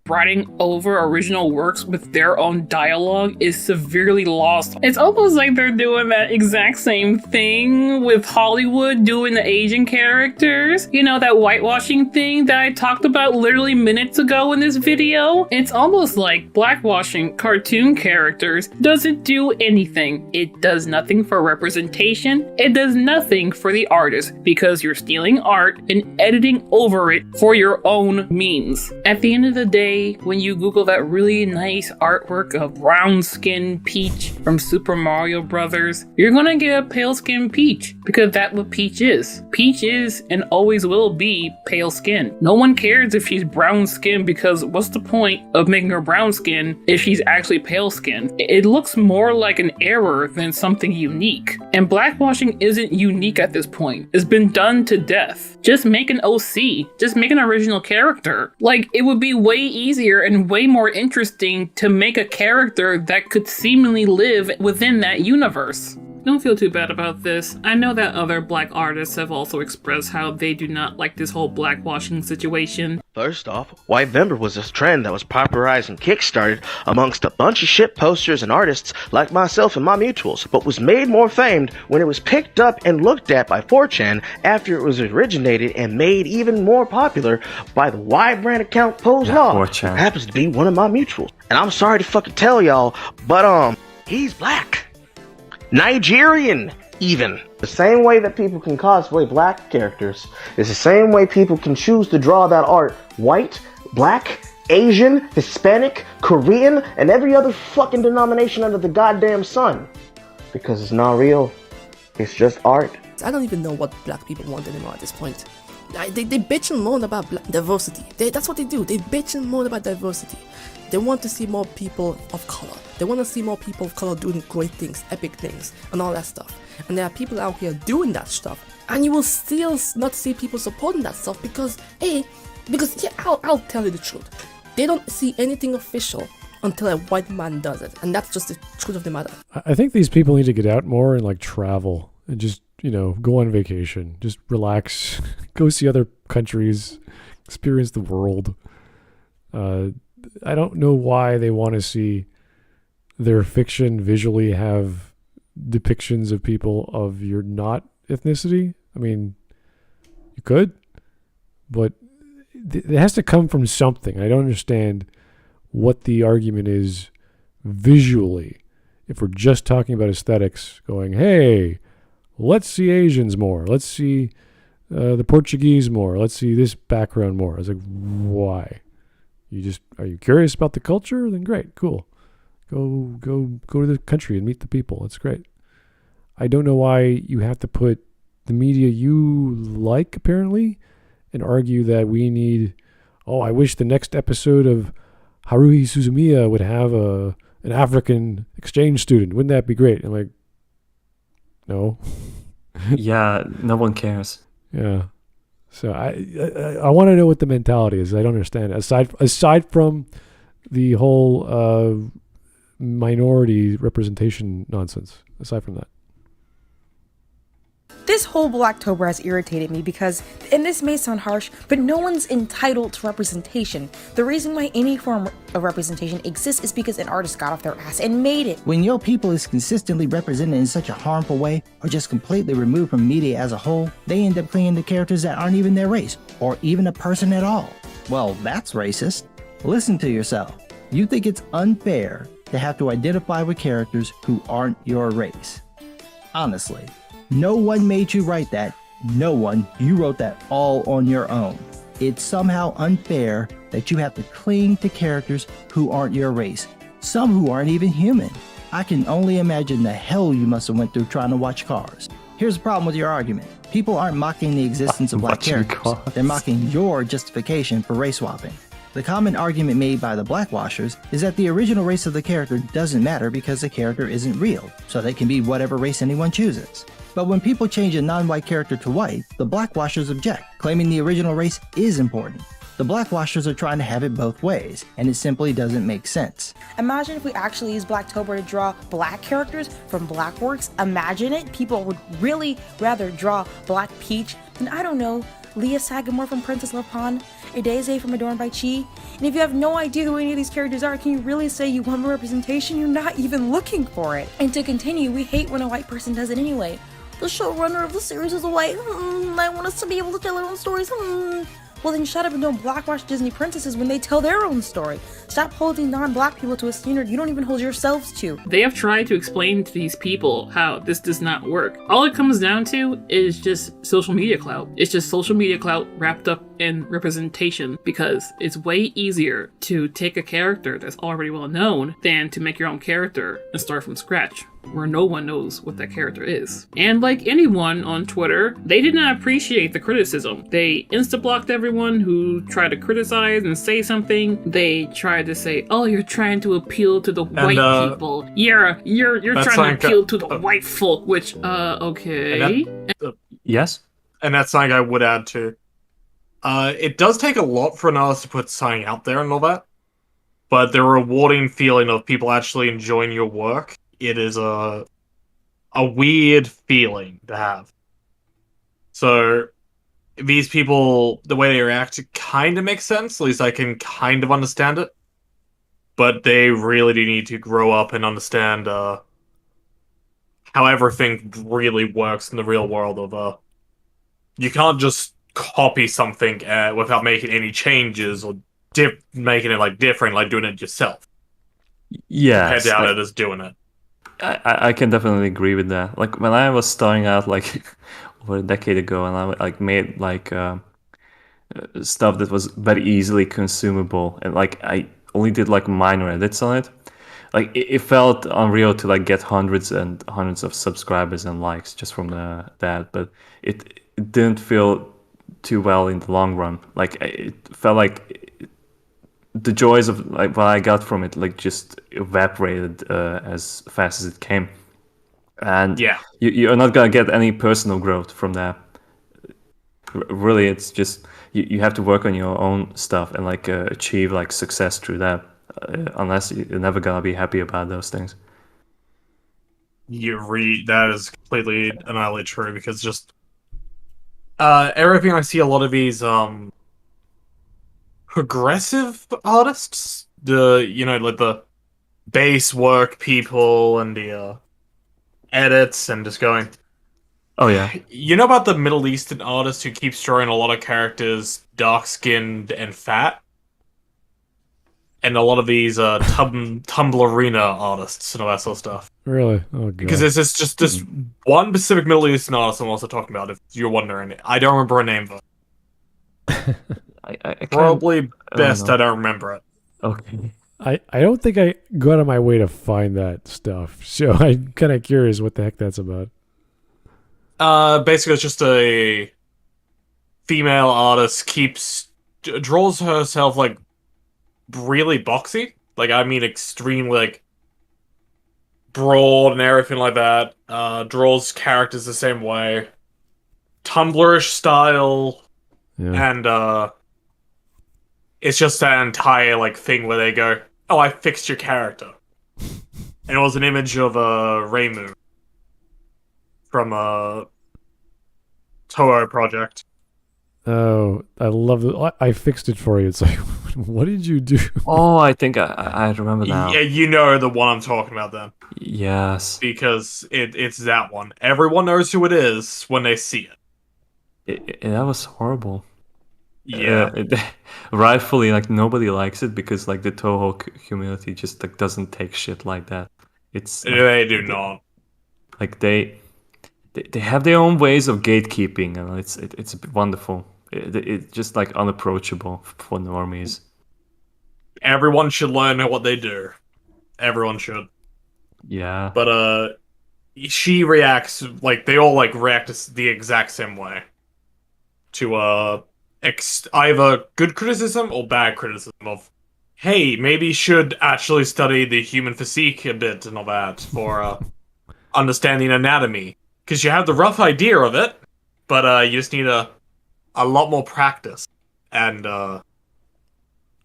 writing over original works with their own dialogue is severely lost. It's almost like they're doing that exact same thing with Hollywood doing the Asian characters. You know, that whitewashing thing that I talked about literally minutes ago in this video? It's almost like blackwashing cartoon characters doesn't do anything. It does nothing for representation. It does nothing for the artist because you're stealing art and editing over it for your own means. At the end of the day, when you Google that really nice artwork of brown-skinned Peach from Super Mario Brothers, you're gonna get a pale-skinned Peach, because that's what Peach is. Peach is and always will be pale skin. No one cares if she's brown skin, because what's the point of making her brown skin if she's actually pale skin? It looks more like an error than something unique. And blackwashing isn't unique at this point. It's been done to death. Just make an OC. Just make an original character. Like, it would be way easier and way more interesting to make a character that could seemingly live within that universe. Don't feel too bad about this. I know that other black artists have also expressed how they do not like this whole blackwashing situation. First off, Whitevember was this trend that was popularized and kickstarted amongst a bunch of shit posters and artists like myself and my mutuals, but was made more famed when it was picked up and looked at by 4chan after it was originated and made even more popular by the wide brand account Pose Law, who happens to be one of my mutuals. And I'm sorry to fucking tell y'all, but he's black. Nigerian, even. The same way that people can cosplay black characters is the same way people can choose to draw that art white, black, Asian, Hispanic, Korean, and every other fucking denomination under the goddamn sun. Because it's not real. It's just art. I don't even know what black people want anymore at this point. They bitch and moan about diversity. That's what they do. They bitch and moan about diversity. They want to see more people of color. They want to see more people of color doing great things, epic things, and all that stuff. And there are people out here doing that stuff. And you will still not see people supporting that stuff because I'll tell you the truth. They don't see anything official until a white man does it. And that's just the truth of the matter. I think these people need to get out more and like travel and just, go on vacation. Just relax, go see other countries, experience the world. I don't know why they want to see their fiction visually have depictions of people of your not ethnicity. I mean, you could, but it has to come from something. I don't understand what the argument is visually. If we're just talking about aesthetics, going, hey, let's see Asians more. Let's see the Portuguese more. Let's see this background more. I was like, why? Are you curious about the culture? Then great, cool. Go to the country and meet the people. That's great. I don't know why you have to put the media you like, apparently, and argue that we need, I wish the next episode of Haruhi Suzumiya would have an African exchange student. Wouldn't that be great? I'm like, no. Yeah, no one cares. Yeah. So I want to know what the mentality is. I don't understand it. Aside from the whole minority representation nonsense. Aside from that. This whole Blacktober has irritated me because, and this may sound harsh, but no one's entitled to representation. The reason why any form of representation exists is because an artist got off their ass and made it. When your people is consistently represented in such a harmful way, or just completely removed from media as a whole, they end up clinging to characters that aren't even their race, or even a person at all. Well, that's racist. Listen to yourself. You think it's unfair to have to identify with characters who aren't your race. Honestly, no one made you write that. No one. You wrote that all on your own. It's somehow unfair that you have to cling to characters who aren't your race. Some who aren't even human. I can only imagine the hell you must have went through trying to watch Cars. Here's the problem with your argument. People aren't mocking the existence of black characters. They're mocking your justification for race swapping. The common argument made by the blackwashers is that the original race of the character doesn't matter because the character isn't real, so they can be whatever race anyone chooses. But when people change a non-white character to white, the blackwashers object, claiming the original race is important. The blackwashers are trying to have it both ways, and it simply doesn't make sense. Imagine if we actually used Blacktober to draw black characters from black works. Imagine it. People would really rather draw Black Peach than, I don't know, Leah Sagamore from Princess Love Pond, Daisy from Adorned by Chi. And if you have no idea who any of these characters are, can you really say you want more representation? You're not even looking for it. And to continue, we hate when a white person does it anyway. The showrunner of the series is white. I want us to be able to tell our own stories. Well, then shut up and don't blackwash Disney princesses when they tell their own story. Stop holding non-black people to a standard you don't even hold yourselves to. They have tried to explain to these people how this does not work. All it comes down to is just social media clout. It's just social media clout wrapped up in representation, because it's way easier to take a character that's already well known than to make your own character and start from scratch, where no one knows what that character is. And like anyone on Twitter, they did not appreciate the criticism. They insta-blocked everyone who tried to criticize and say something. They tried to say, "Oh, you're trying to appeal to the white people. You're trying to appeal to the white folk," which, okay. Yes? And that's something I would add too. It does take a lot for an artist to put something out there and all that, but the rewarding feeling of people actually enjoying your work, it is a weird feeling to have. So these people, the way they react, kind of makes sense. At least I can kind of understand it. But they really do need to grow up and understand how everything really works in the real world. Of you can't just copy something without making any changes or making it like different, like doing it yourself. Yeah, Head down it as doing it. I can definitely agree with that. Like when I was starting out, like over a decade ago, and I like made like stuff that was very easily consumable, and like I only did like minor edits on it. Like it felt unreal to like get hundreds and hundreds of subscribers and likes just from that, but it didn't feel too well in the long run. Like it felt like the joys of like what I got from it like just evaporated as fast as it came, and yeah, you're not gonna get any personal growth from that. Really, it's just you have to work on your own stuff and like achieve like success through that. Unless you're never gonna be happy about those things. That is completely entirely true, because just everything I see a lot of these progressive artists, like the base work people and the edits and just going, oh yeah, you know about the Middle Eastern artist who keeps drawing a lot of characters dark-skinned and fat? And a lot of these Tumblrina artists and all that sort of stuff. Really? Oh, God. Because there's just this one specific Middle Eastern artist I'm also talking about, if you're wondering. I don't remember her name, though. I Probably best I don't remember it. Okay. I don't think I go out of my way to find that stuff, so I'm kind of curious what the heck that's about. Basically, it's just a female artist draws herself, like, really boxy. Like, I mean, extremely, like, broad and everything like that. Draws characters the same way. Tumblr-ish style. Yeah. And, it's just that entire, like, thing where they go, "Oh, I fixed your character." And it was an image of, Reimu from, Toho Project. Oh, I love it. I fixed it for you. It's like, what did you do? Oh, I think I remember now. Yeah, you know the one I'm talking about then. Yes. Because it's that one. Everyone knows who it is when they see it. That was horrible. Yeah. Rightfully, like nobody likes it because like the Toho community just like doesn't take shit like that. It's like, They do not. Like they have their own ways of gatekeeping, and it's wonderful. It's just like unapproachable for normies. Everyone should learn what they do. Everyone should. Yeah. But she reacts like they all like react the exact same way to either good criticism or bad criticism of, hey, maybe you should actually study the human physique a bit and all that for understanding anatomy, because you have the rough idea of it, but you just need a lot more practice and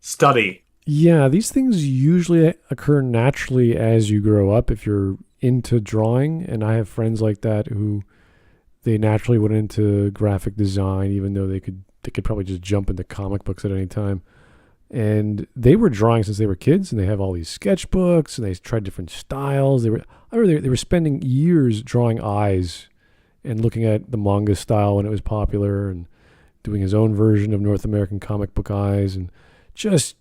study. Yeah, these things usually occur naturally as you grow up if you're into drawing, and I have friends like that who they naturally went into graphic design, even though they could probably just jump into comic books at any time. And they were drawing since they were kids, and they have all these sketchbooks, and they tried different styles. I remember they were spending years drawing eyes and looking at the manga style when it was popular, and doing his own version of North American comic book eyes, and just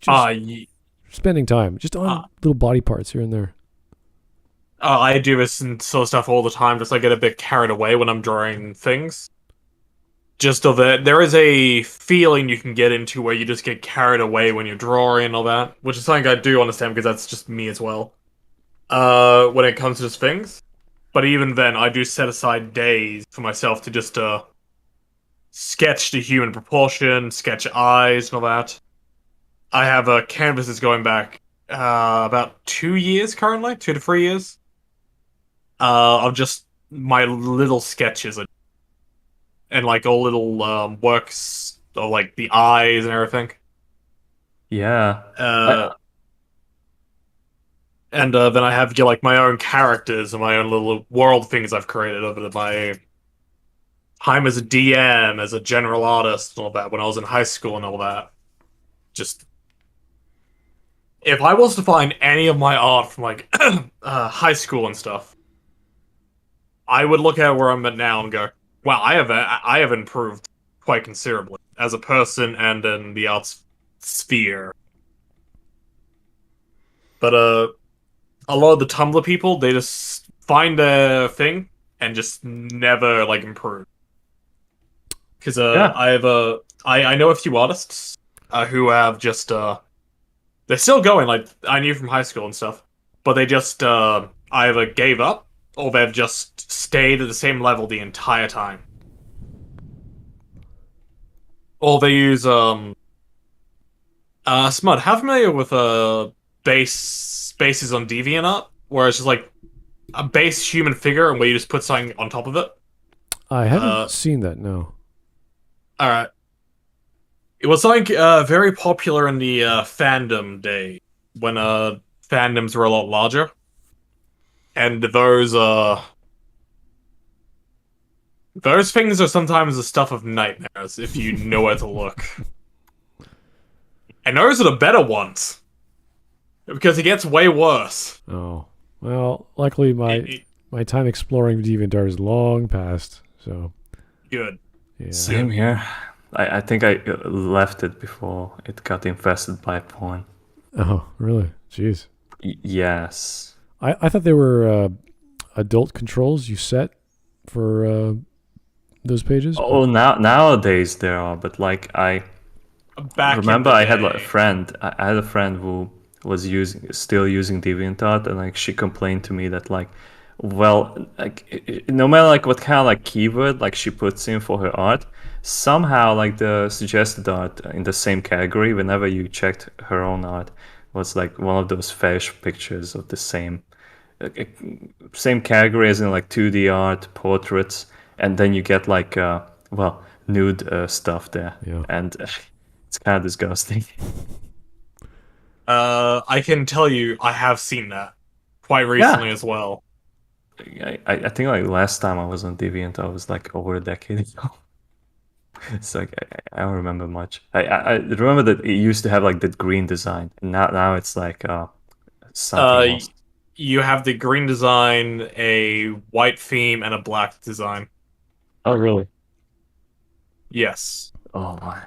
spending time just on little body parts here and there. I do this sort of stuff all the time, just I get a bit carried away when I'm drawing things. Just of it, there is a feeling you can get into where you just get carried away when you're drawing and all that, which is something I do understand because that's just me as well. When it comes to just things, but even then, I do set aside days for myself to just sketch the human proportion, sketch eyes and all that. I have canvases going back about 2 years currently, 2 to 3 years, of just my little sketches and like all little works of like the eyes and everything. Yeah. And then I have like my own characters and my own little world things I've created over my time as a DM, as a general artist and all that when I was in high school and all that. Just if I was to find any of my art from like high school and stuff, I would look at where I'm at now and go, wow, I have improved quite considerably as a person and in the arts sphere. But a lot of the Tumblr people, they just find their thing and just never like improve. Because I know a few artists who have just they're still going, like I knew from high school and stuff, but they just either gave up or they've just stayed at the same level the entire time. Or they use Smud. How familiar with bases on DeviantArt, where it's just like a base human figure and where you just put something on top of it? I haven't seen that, no. Alright. It was something very popular in the fandom day, when fandoms were a lot larger. And those things are sometimes the stuff of nightmares, if you know where to look. And those are the better ones. Because it gets way worse. Oh. Well, luckily my time exploring DeviantArt is long past, so... Good. Yeah. Same here. I think I left it before it got infested by porn. Oh, really? Jeez. Yes. I thought there were adult controls you set for those pages. Oh, nowadays there are, but like I remember I had like a friend. I had a friend who was still using DeviantArt, and like she complained to me that like, well, like no matter like what kind of like keyword like she puts in for her art, somehow like the suggested art in the same category whenever you checked her own art was like one of those fetish pictures of the same category as in like 2D art, portraits, and then you get like nude stuff there. Yeah. And it's kind of disgusting. I can tell you I have seen that quite recently as well. I think like last time I was on DeviantArt was like over a decade ago. It's like I don't remember much. I remember that it used to have like that green design, and now it's like something else. You have the green design, a white theme, and a black design. Oh really? Yes. Oh my.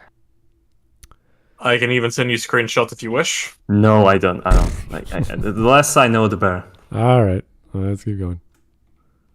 I can even send you screenshots if you wish. No, I don't. The less I know, the better. All right, well, let's keep going.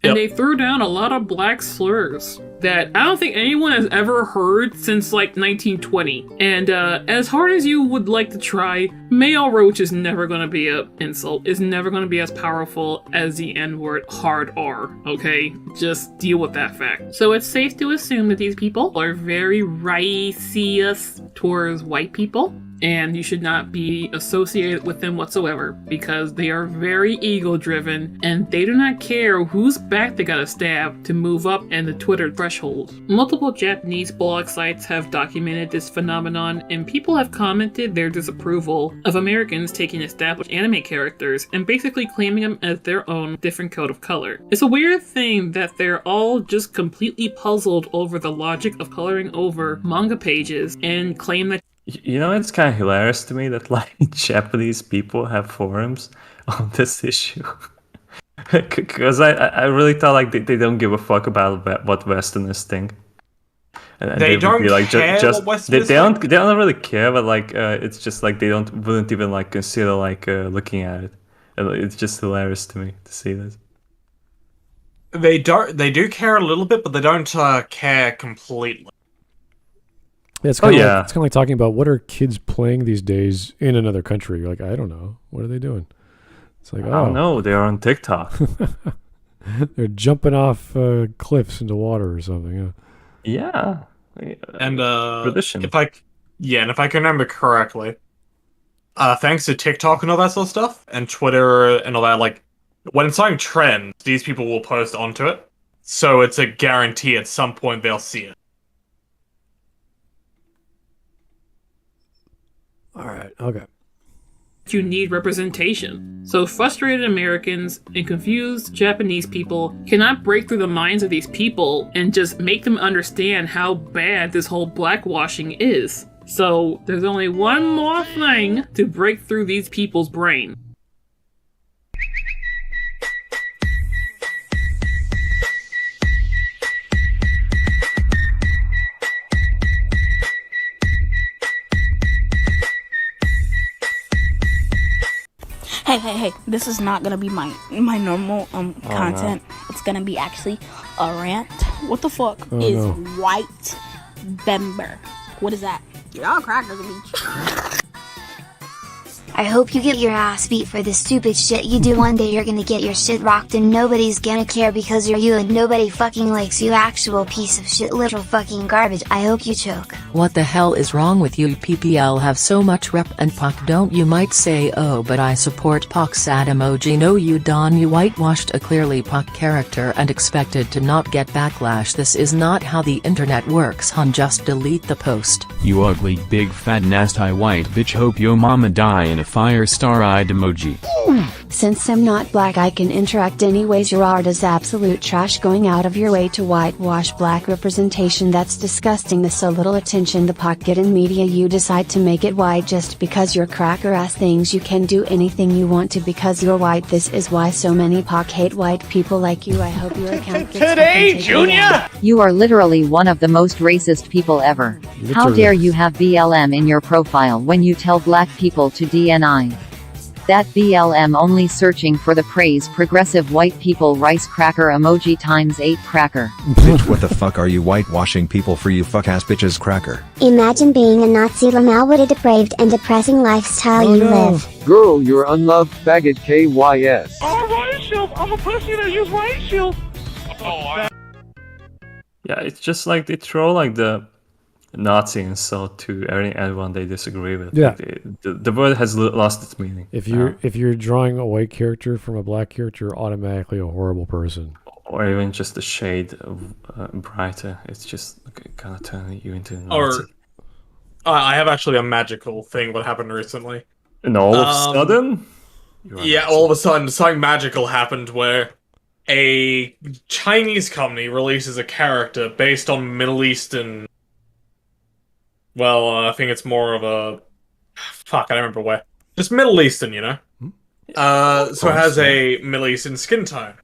And they threw down a lot of black slurs that I don't think anyone has ever heard since like 1920. And as hard as you would like to try, male roach is never going to be an insult. Is never going to be as powerful as the N-word hard R, okay? Just deal with that fact. So it's safe to assume that these people are very racist towards white people. And you should not be associated with them whatsoever because they are very ego-driven and they do not care whose back they gotta stab to move up in the Twitter threshold. Multiple Japanese blog sites have documented this phenomenon and people have commented their disapproval of Americans taking established anime characters and basically claiming them as their own different coat of color. It's a weird thing that they're all just completely puzzled over the logic of coloring over manga pages and claim that You know, it's kind of hilarious to me that like Japanese people have forums on this issue. Because I really thought like they don't give a fuck about what Westerners think. And they would don't be, like, care just what Westerners they don't really care, but like it's just like they wouldn't even like consider like looking at it. And it's just hilarious to me to see this. They do care a little bit, but they don't care completely. Yeah, it's kind of like talking about what are kids playing these days in another country. You're like, I don't know. What are they doing? It's like, I don't know. They're on TikTok. They're jumping off cliffs into water or something. Yeah. And tradition. if I can remember correctly, thanks to TikTok and all that sort of stuff, and Twitter and all that, like when something trends, these people will post onto it. So it's a guarantee at some point they'll see it. All right. Okay. you need representation. So frustrated Americans and confused Japanese people cannot break through the minds of these people and just make them understand how bad this whole blackwashing is. So there's only one more thing to break through these people's brain. Hey, this is not gonna be my normal content. No. It's gonna be actually a rant. What the fuck is white bember? What is that? Y'all crackers bitch. I hope you get your ass beat for the stupid shit you do. One day you're gonna get your shit rocked and nobody's gonna care because you're you and nobody fucking likes you, actual piece of shit, literal fucking garbage. I hope you choke. What the hell is wrong with you? PPL have so much rep and Puck don't. You might say, oh, but I support Puck sad emoji. No you Don, you whitewashed a clearly Puck character and expected to not get backlash. This is not how the internet works, hun. Just delete the post. You ugly big fat nasty white bitch, hope yo mama die in a fire star-eyed emoji. Since I'm not black I can interact anyways. Your art is absolute trash, going out of your way to whitewash black representation. That's disgusting. The so little attention the Puck get in media, you decide to make it white just because you're cracker ass things. You can do anything you want to because you're white. This is why so many Puck hate white people like you. I hope your account gets today, Junior! You are literally one of the most racist people ever. Literally. How dare you have BLM in your profile when you tell black people to DNI? That BLM only searching for the praise progressive white people. Rice cracker emoji times 8 cracker. Bitch, what the fuck are you whitewashing people for, you fuck ass bitches cracker? Imagine being a Nazi Lamal with a depraved and depressing lifestyle you live. Girl, you're unloved faggot KYS. I'm a riot shield. I'm a pussy that use riot shield. Yeah, it's just like they throw like the Nazi insult to everyone they disagree with. Yeah, like the word has lost its meaning. If you're drawing a white character from a black character, you're automatically a horrible person. Or even just a shade of, brighter. It's just kind of turning you into a Nazi. Or I have actually a magical thing what happened recently. And all of a sudden? All of a sudden something magical happened where a Chinese company releases a character based on Middle Eastern. Well, I think it's more of a... Fuck, I don't remember where. Just Middle Eastern, you know? So it has a Middle Eastern skin tone.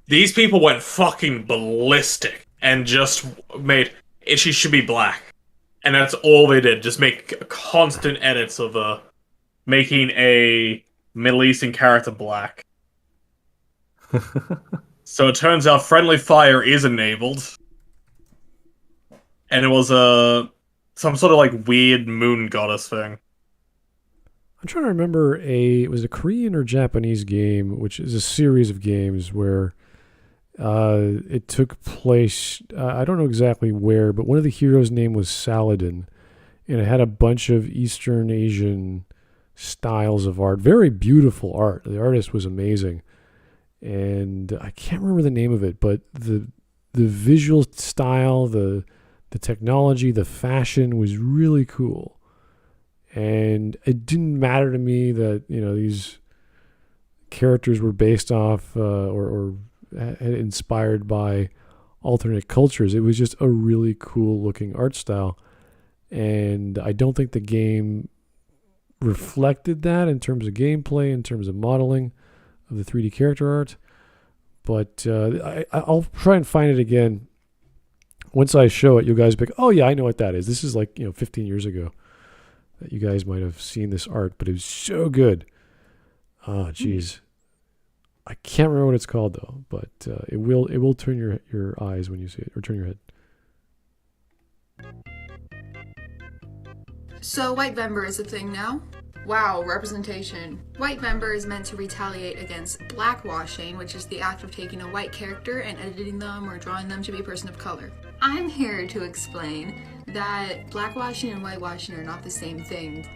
These people went fucking ballistic and just made... She should be black. And that's all they did. Just make constant edits of making a Middle Eastern character black. So it turns out friendly fire is enabled. And it was some sort of like weird moon goddess thing. I'm trying to remember it was a Korean or Japanese game, which is a series of games where it took place, I don't know exactly where, but one of the heroes' name was Saladin, and it had a bunch of Eastern Asian styles of art. Very beautiful art. The artist was amazing. And I can't remember the name of it, but the visual style, the technology, the fashion was really cool. And it didn't matter to me that, these characters were based off or inspired by alternate cultures. It was just a really cool looking art style. And I don't think the game reflected that in terms of gameplay, in terms of modeling of the 3D character art. But I'll try and find it again. Once I show it, you guys be like, oh yeah, I know what that is. This is like, 15 years ago that you guys might have seen this art, but it was so good. Oh, geez. I can't remember what it's called though, but it will turn your eyes when you see it, or turn your head. So white Vember is a thing now? Wow, representation. White Vember is meant to retaliate against blackwashing, which is the act of taking a white character and editing them or drawing them to be a person of color. I'm here to explain that blackwashing and whitewashing are not the same thing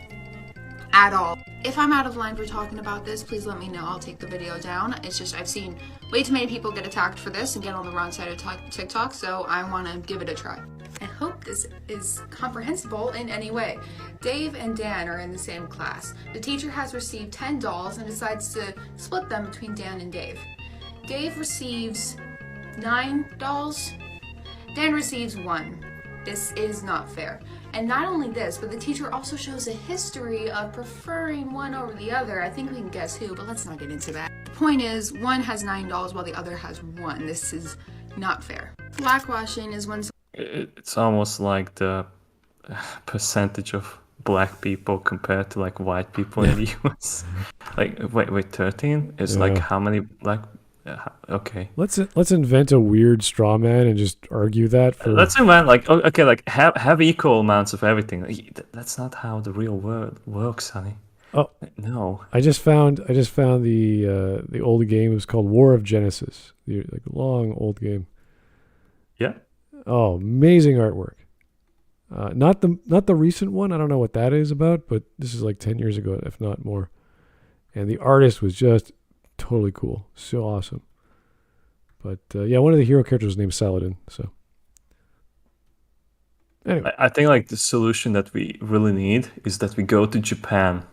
at all. If I'm out of line for talking about this, please let me know. I'll take the video down. It's just I've seen way too many people get attacked for this and get on the wrong side of TikTok, so I want to give it a try. I hope this is comprehensible in any way. Dave and Dan are in the same class. The teacher has received 10 dolls and decides to split them between Dan and Dave. Dave receives 9 dolls. Dan receives 1. This is not fair. And not only this, but the teacher also shows a history of preferring one over the other. I think we can guess who, but let's not get into that. The point is, one has 9 dolls while the other has 1. This is not fair. Blackwashing is when... It's almost like the percentage of black people compared to like white people in the US. Like, wait, 13? It's like how many black... okay. Let's invent a weird straw man and just argue that. Let's invent have equal amounts of everything. That's not how the real world works, honey. Oh no! I just found the old game. It was called War of Genesis. The long old game. Yeah. Oh, amazing artwork. Not the recent one. I don't know what that is about, but this is like 10 years ago, if not more. And the artist was just totally cool. So awesome. But one of the hero characters was named Saladin. So anyway. I think like the solution that we really need is that we go to Japan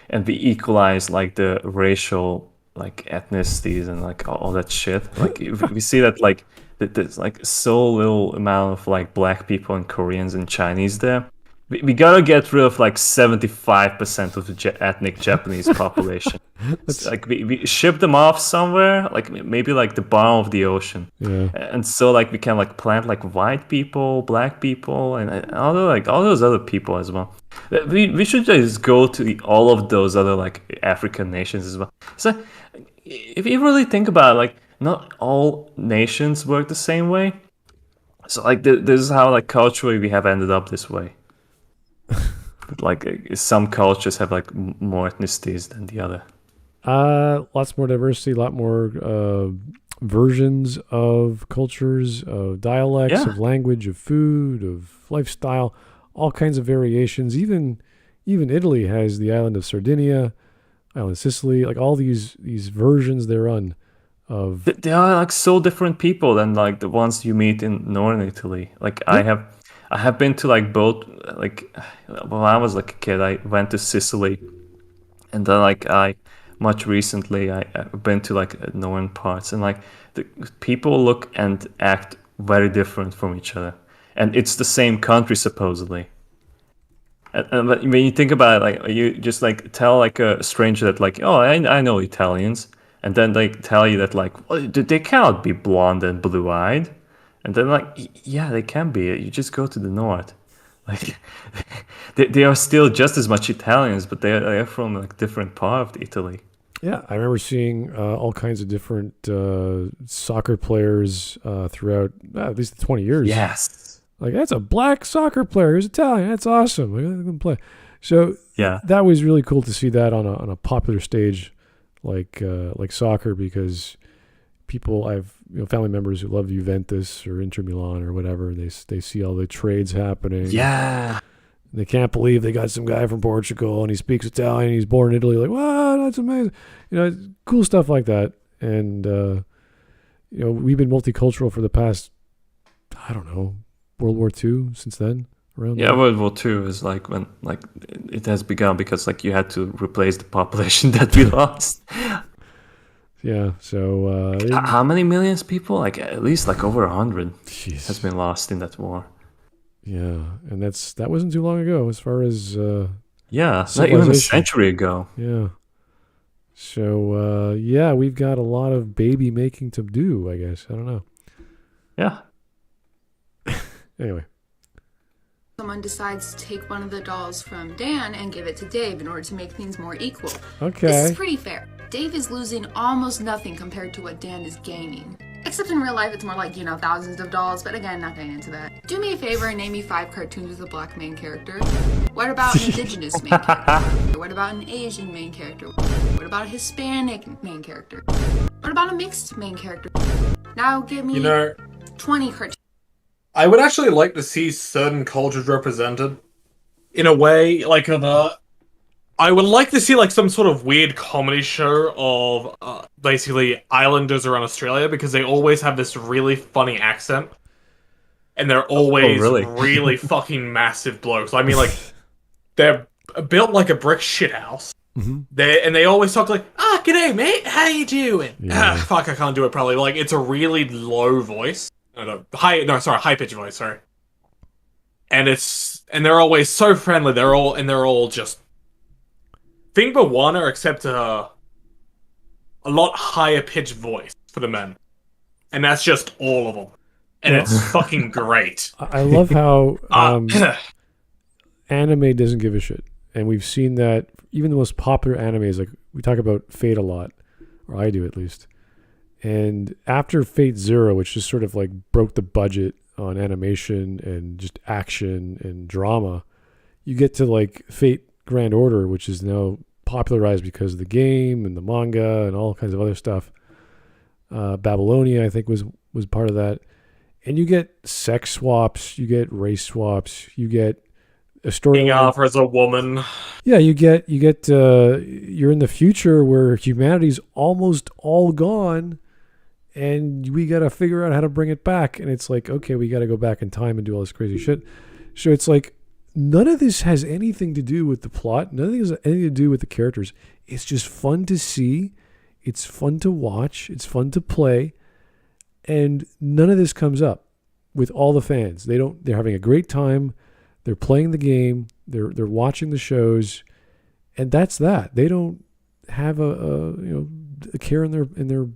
and we equalize like the racial like ethnicities and like all that shit. Like we see that like there's like so little amount of like black people and Koreans and Chinese there. We gotta get rid of like 75% of the ethnic Japanese population. It's like we ship them off somewhere, like maybe like the bottom of the ocean. Yeah. And so like we can like plant like white people, black people, and all those other people as well. We should just go to all of those other like African nations as well. So if you really think about it, like not all nations work the same way. So like this is how like culturally we have ended up this way. But like some cultures have like more ethnicities than the other. Lots more diversity, a lot more versions of cultures, of dialects, of language, of food, of lifestyle, all kinds of variations. Even Italy has the island of Sardinia, island of Sicily, like all these versions they're on of. They are like so different people than like the ones you meet in northern Italy. Like I have been to like both, like when I was like a kid, I went to Sicily, and then like much recently I've been to like northern parts, and like the people look and act very different from each other, and it's the same country supposedly. And when you think about it, like you just like tell like a stranger that like, oh, I know Italians, and then they tell you that like, well, they cannot be blonde and blue-eyed. And then like, yeah, they can be. You just go to the north. Like they are still just as much Italians, but they are from like different part of Italy. Yeah, I remember seeing all kinds of different soccer players throughout at least 20 years. Yes. Like, that's a black soccer player who's Italian. That's awesome. Look at them play. So yeah, that was really cool to see that on a popular stage like soccer, because people, I've family members who love Juventus or Inter Milan or whatever. They see all the trades happening. Yeah. They can't believe they got some guy from Portugal and he speaks Italian. He's born in Italy. Like, wow, that's amazing. Cool stuff like that. And we've been multicultural for the past, I don't know, World War II since then. Around yeah, World War II is like when like it has begun, because like you had to replace the population that we lost. Yeah. So how many millions of people? Like at least like over 100 has been lost in that war. Yeah, and that wasn't too long ago, as far as not even a century ago. Yeah. So we've got a lot of baby making to do, I guess. I don't know. Yeah. Anyway. Someone decides to take one of the dolls from Dan and give it to Dave in order to make things more equal. Okay. This is pretty fair. Dave is losing almost nothing compared to what Dan is gaining. Except in real life, it's more like, thousands of dolls, but again, not getting into that. Do me a favor and name me 5 cartoons with a black main character. What about an indigenous main character? What about an Asian main character? What about a Hispanic main character? What about a mixed main character? Now give me 20 cartoons. I would actually like to see certain cultures represented in a way, like I would like to see like some sort of weird comedy show of basically islanders around Australia, because they always have this really funny accent, and they're always really fucking massive blokes. I mean, like they're built like a brick shithouse. Mm-hmm. They always talk like, g'day mate, how you doing? Yeah. Fuck, I can't do it probably. Like it's a really low voice. High pitched voice, sorry. And they're always so friendly. They're all just thing but one, or except a lot higher pitched voice for the men. And that's just all of them. And it's fucking great. I love how anime doesn't give a shit. And we've seen that even the most popular animes, like we talk about Fate a lot, or I do at least. And after Fate Zero, which just sort of like broke the budget on animation and just action and drama, you get to like Fate Grand Order, which is now popularized because of the game and the manga and all kinds of other stuff. Babylonia, I think, was part of that. And you get sex swaps, you get race swaps, you get a story. King Arthur as a woman. Yeah, you get you're in the future where humanity's almost all gone, and we got to figure out how to bring it back. And it's like, okay, we got to go back in time and do all this crazy shit. So it's like, none of this has anything to do with the plot. None of this has anything to do with the characters. It's just fun to see. It's fun to watch. It's fun to play. And none of this comes up with all the fans. They're having a great time. They're playing the game. They're watching the shows. And that's that. They don't have a care in their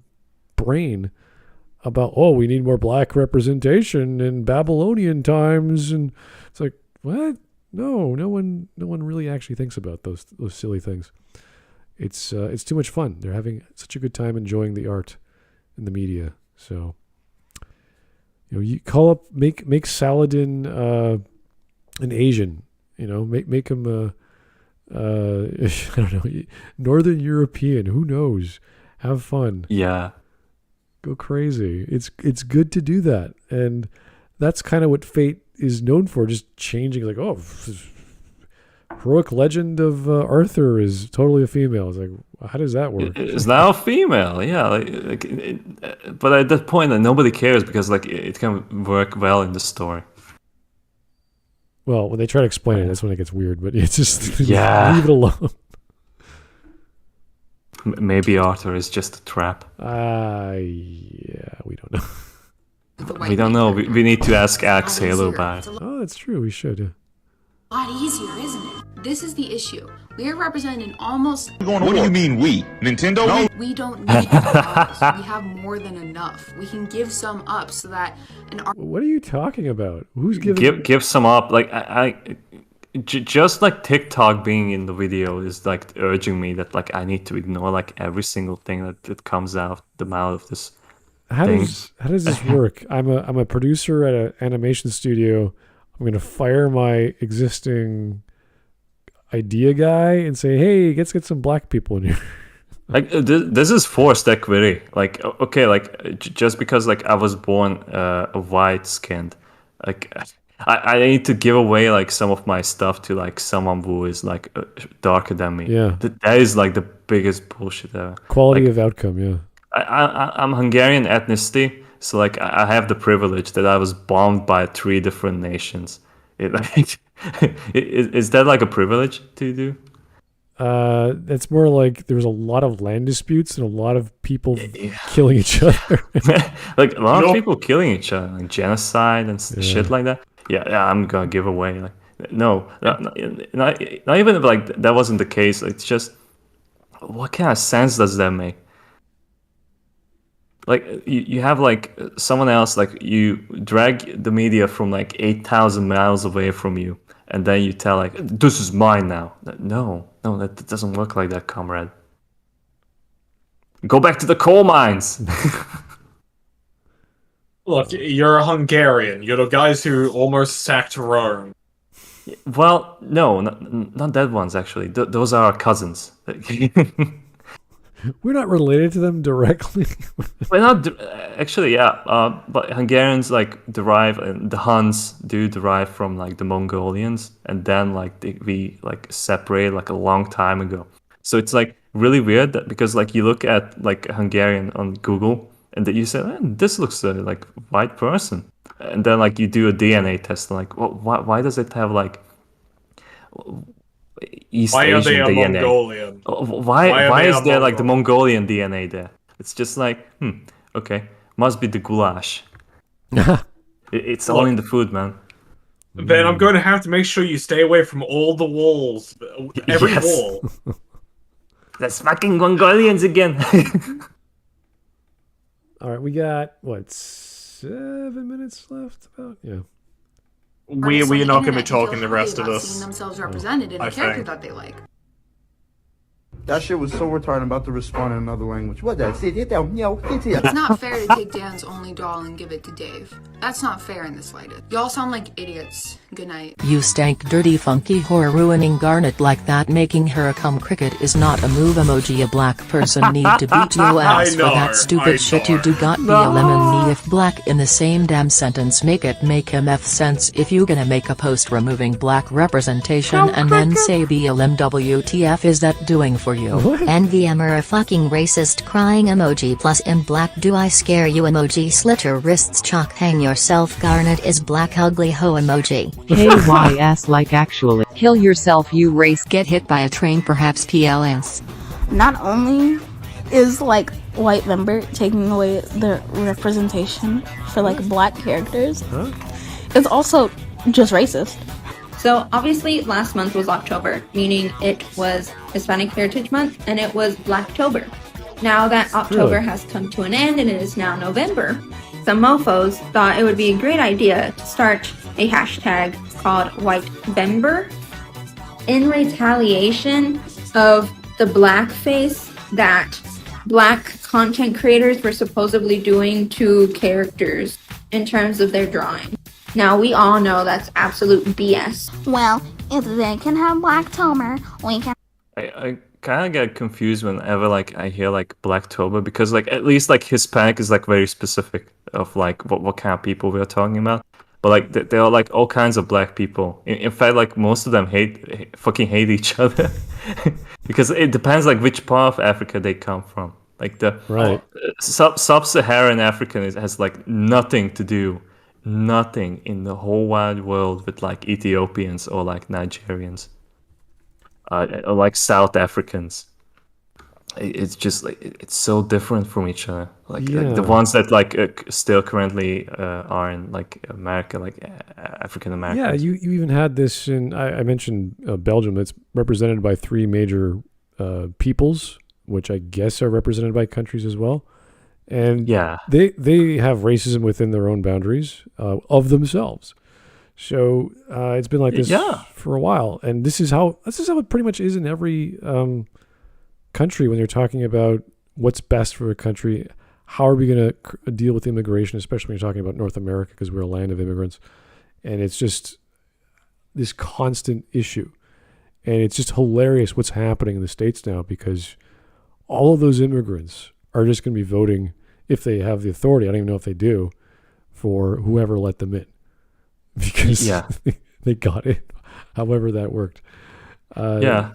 brain about, we need more black representation in Babylonian times. And it's like, what? No one really actually thinks about those silly things. It's too much fun. They're having such a good time enjoying the art and the media. So, you call up, make Saladin an Asian. Make him I don't know, Northern European. Who knows? Have fun. Yeah. Go crazy. It's good to do that, and that's kind of what Fate is known for. Just changing, like, heroic legend of Arthur is totally a female. It's like, how does that work? It's now a female, yeah. But at that point, nobody cares, because like it can work well in the story. Well, when they try to explain it, that's when it gets weird. But it's just leave it alone. Maybe Arthur is just a trap. Yeah, we don't know. We don't know. We need to ask Axe Halo about it. Oh, that's true. We should. A lot easier, isn't it? This is the issue. We are represented in almost... What do you mean we? Nintendo? No. We don't need laws. We have more than enough. We can give some up so that an What are you talking about? Who's giving... Give some up. Like, just like TikTok being in the video is like urging me that like I need to ignore like every single thing that comes out the mouth of this thing. How does this work? I'm a producer at an animation studio. I'm going to fire my existing idea guy and say, hey, let's get some black people in here. Like this is forced equity. Like, okay, like just because like I was born white skinned, like I need to give away like some of my stuff to like someone who is like darker than me. Yeah, that is like the biggest bullshit ever. Quality like, of outcome. Yeah, I'm Hungarian ethnicity, so like I have the privilege that I was bombed by 3 different nations. Is that like a privilege to do? It's more like there's a lot of land disputes and a lot of people killing each other. Like a lot of people killing each other, like genocide and shit like that. Yeah, I'm gonna give away. Like, no, not even if like that wasn't the case. It's just, what kind of sense does that make? Like you have like someone else, like you drag the media from like 8,000 miles away from you, and then you tell like, this is mine now. No, that doesn't work like that, comrade. Go back to the coal mines. Look, you're a Hungarian. You're the guys who almost sacked Rome. Well, no, not that ones actually. Those are our cousins. We're not related to them directly. We're not actually, yeah. But Hungarians like derive, and the Huns do derive from like the Mongolians, and then like we like separate like a long time ago. So it's like really weird that because like you look at like a Hungarian on Google, and then you say, this looks like white person, and then like you do a DNA test, and like, well, why does it have like East why Asian are they DNA? Mongolian? Why is there like the Mongolian DNA there? It's just like, okay, must be the goulash. It's all in the food, man. Then I'm going to have to make sure you stay away from all the walls, every wall. That's fucking Mongolians again. All right, we got what, 7 minutes left? About We're not going to be talking the rest of us. Seeing themselves represented in a character that they like. That shit was so retarded. I'm about to respond in another language. What that? It's not fair to take Dan's only doll and give it to Dave. That's not fair in the slightest. Y'all sound like idiots. Good night. You stank dirty funky whore, ruining Garnet like that, making her a cum cricket is not a move emoji. A black person need to beat your ass for that stupid shit you do. Got BLM and me if black in the same damn sentence. Make him F sense if you gonna make a post removing black representation and then say BLM WTF is that doing for you? NVM a fucking racist crying emoji plus in black do I scare you emoji slit your wrists chalk hang yourself Garnet is black ugly ho emoji. KYS like actually. Kill yourself you race. Get hit by a train perhaps PLS. Not only is like White Member taking away the representation for like black characters, it's also just racist. So obviously last month was October, meaning it was Hispanic Heritage Month, and it was Blacktober. Now that October has come to an end and it is now November, some mofos thought it would be a great idea to start a hashtag called WhiteBember in retaliation of the blackface that black content creators were supposedly doing to characters in terms of their drawing. Now, we all know that's absolute BS. Well, if they can have Blacktober, we can... I kind of get confused whenever like I hear like Blacktober, because like at least like Hispanic is like very specific of like what kind of people we're talking about. But like there are like all kinds of black people. In fact, like most of them fucking hate each other because it depends like which part of Africa they come from. Like the sub-Saharan African has like nothing in the whole wide world with like Ethiopians or like Nigerians or like South Africans. it's just like it's so different from each other. Like Yeah. the ones that like still currently are in like America, like African Americans. Yeah, you even had this in, I mentioned Belgium. It's represented by 3 major peoples, which I guess are represented by countries as well. And Yeah. they have racism within their own boundaries of themselves. So it's been like this Yeah. for a while. And this is how it pretty much is in every country when you're talking about what's best for a country. How are we going to deal with immigration, especially when you're talking about North America, because we're a land of immigrants. And it's just this constant issue. And it's just hilarious what's happening in the States now, because all of those immigrants are just going to be voting, if they have the authority, I don't even know if they do, for whoever let them in. Because they got it, however that worked. Yeah.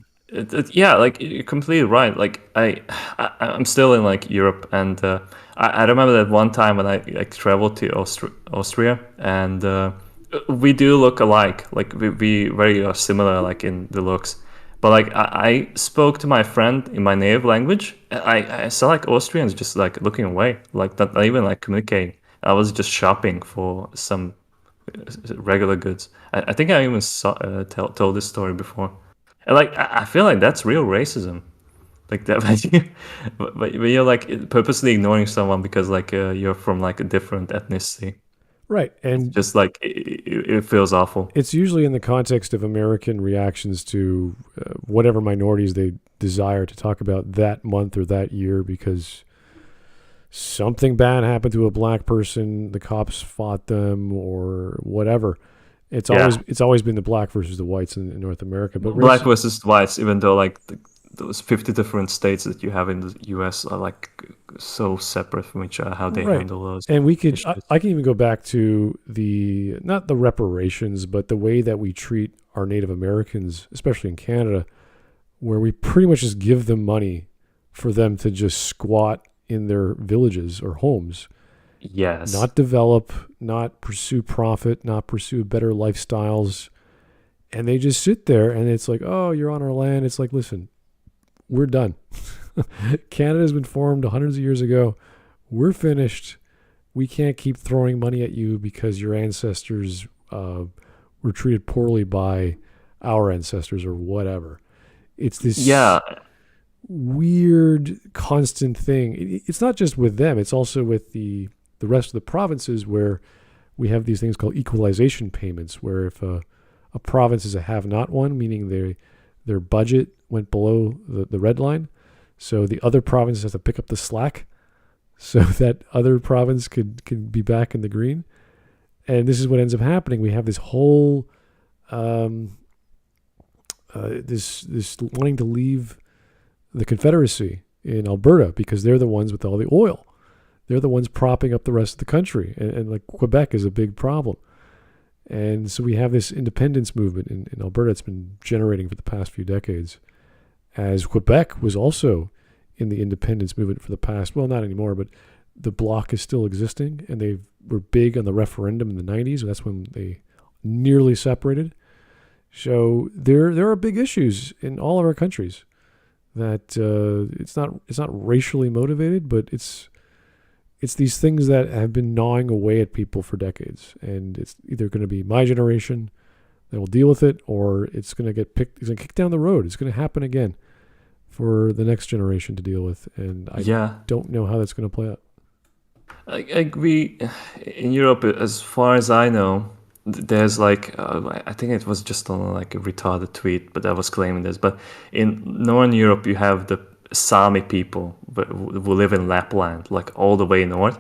Yeah, like you're completely right. Like I'm still in like Europe, and I remember that one time when I like traveled to Austria, and we do look alike. Like we very are similar, like in the looks. But like I spoke to my friend in my native language. I saw like Austrians just like looking away, like not even like communicating. I was just shopping for some regular goods. I think I even told this story before. And like I feel like that's real racism, like that. But you're like purposely ignoring someone because like you're from like a different ethnicity, right? And just like it feels awful. It's usually in the context of American reactions to whatever minorities they desire to talk about that month or that year, because something bad happened to a black person, the cops fought them, or whatever. It's always been the black versus the whites in North America, but black versus whites. Even though like those 50 different states that you have in the U.S. are like so separate from each other, how they handle those. And we could, I can even go back to not the reparations, but the way that we treat our Native Americans, especially in Canada, where we pretty much just give them money for them to just squat in their villages or homes. Yes. Not develop, not pursue profit, not pursue better lifestyles. And they just sit there and it's like, oh, you're on our land. It's like, listen, we're done. Canada's been formed hundreds of years ago. We're finished. We can't keep throwing money at you because your ancestors were treated poorly by our ancestors or whatever. It's this weird, constant thing. It's not just with them. It's also with the rest of the provinces, where we have these things called equalization payments, where if a province is a have-not one, meaning their budget went below the red line, so the other provinces have to pick up the slack so that other province can be back in the green. And this is what ends up happening. We have this whole this wanting to leave the Confederacy in Alberta because they're the ones with all the oil. They're the ones propping up the rest of the country. And like Quebec is a big problem. And so we have this independence movement in Alberta. It's been generating for the past few decades, as Quebec was also in the independence movement for the past, well, not anymore, but the bloc is still existing, and they were big on the referendum in the 90s. And that's when they nearly separated. So there are big issues in all of our countries that it's not racially motivated, but it's these things that have been gnawing away at people for decades, and it's either going to be my generation that will deal with it, or it's going to get kicked down the road. It's going to happen again for the next generation to deal with, and I don't know how that's going to play out. We in Europe, as far as I know, there's like I think it was just on like a retarded tweet, but I was claiming this. But in Northern Europe, you have the Sami people who live in Lapland, like all the way north.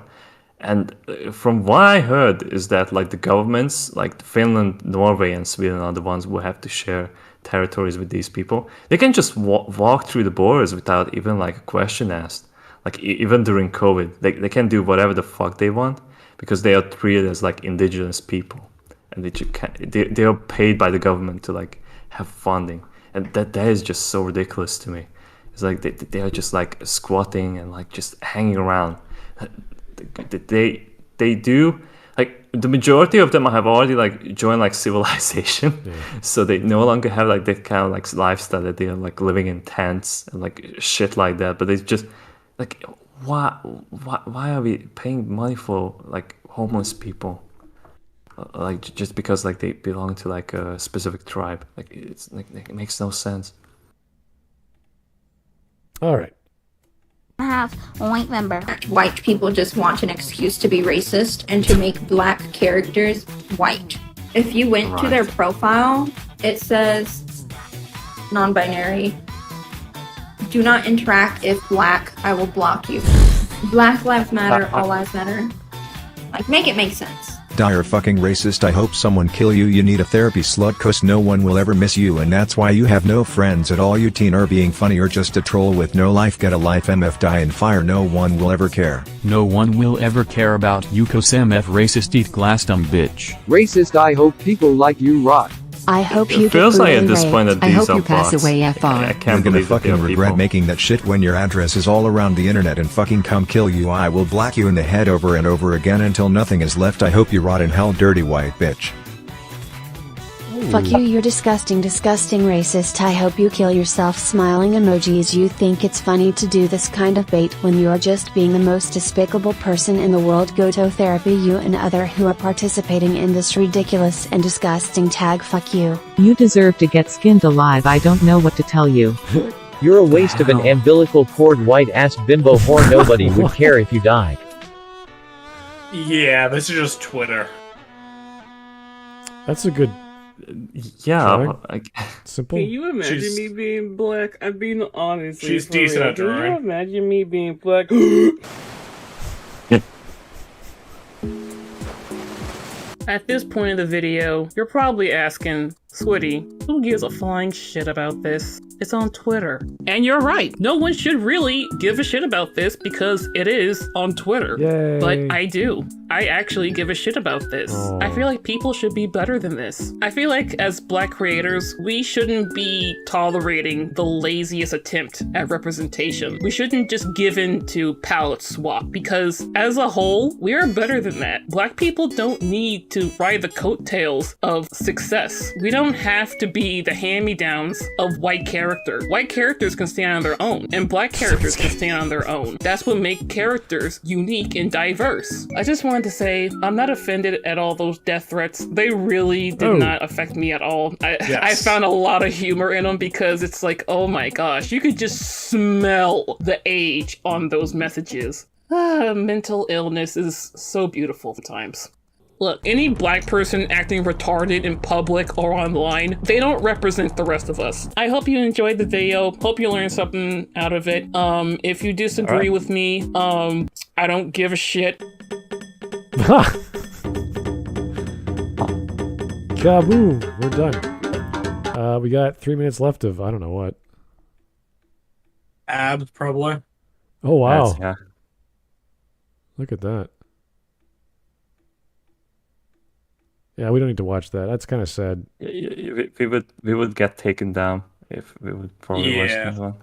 And from what I heard is that like the governments, like Finland, Norway, and Sweden are the ones who have to share territories with these people. They can just walk through the borders without even like a question asked. Like even during COVID, they can do whatever the fuck they want because they are treated as like indigenous people, and they are paid by the government to like have funding, and that is just so ridiculous to me. It's like they are just like squatting and like just hanging around. They do like the majority of them have already like joined like civilization, so they no longer have like that kind of like lifestyle that they're like living in tents and like shit like that. But it's just like why are we paying money for like homeless people? Like just because like they belong to like a specific tribe, like it's like it makes no sense. All right. Have a white member. White people just want an excuse to be racist and to make black characters white. If you went to their profile, it says non-binary. Do not interact if black. I will block you. Black lives matter. All lives matter. Like, make it make sense. Dire fucking racist. I hope someone kill you. You need a therapy slut, cause no one will ever miss you, and that's why you have no friends at all. You teen are being funny or just a troll with no life. Get a life. MF die in fire. No one will ever care. No one will ever care about you, cause MF racist. Eat glass, dumb bitch. Racist. I hope people like you rot. I hope you It feels like at this point that I these hope are you pass bots. away, I FR. can't You're gonna believe that fucking there are regret people. making that shit when your address is all around the internet and fucking come kill you. I will black you in the head over and over again until nothing is left. I hope you rot in hell, dirty white bitch. Fuck you, you're disgusting, disgusting racist. I hope you kill yourself. Smiling emojis. You think it's funny to do this kind of bait when you're just being the most despicable person in the world. Go to therapy. You and other who are participating in this ridiculous and disgusting tag. Fuck you. You deserve to get skinned alive. I don't know what to tell you. You're a waste of an umbilical cord white ass bimbo whore. Nobody would care if you died. Yeah, this is just Twitter. That's a good. Yeah, simple. Can you imagine me being black? I'm being honest. She's decent at Can drawing. you imagine me being black? At this point in the video, you're probably asking, Switty, who gives a flying shit about this? It's on Twitter. And you're right. No one should really give a shit about this because it is on Twitter. Yay. But I do. I actually give a shit about this. I feel like people should be better than this. I feel like as black creators, we shouldn't be tolerating the laziest attempt at representation. We shouldn't just give in to palette swap because as a whole, we are better than that. Black people don't need to ride the coattails of success. We don't have to be the hand-me-downs of white characters. White characters can stand on their own, and black characters can stand on their own. That's what makes characters unique and diverse. I just wanted to say, I'm not offended at all those death threats. They really did not affect me at all. I found a lot of humor in them because it's like, oh my gosh, you could just smell the age on those messages. Mental illness is so beautiful sometimes. Look, any black person acting retarded in public or online, they don't represent the rest of us. I hope you enjoyed the video. Hope you learned something out of it. If you disagree with me, I don't give a shit. Kaboom! We're done. We got 3 minutes left of I don't know what. Abs, probably. Oh wow! Ads, yeah. Look at that. Yeah, we don't need to watch that. That's kind of sad. We would get taken down if we would probably watch that one.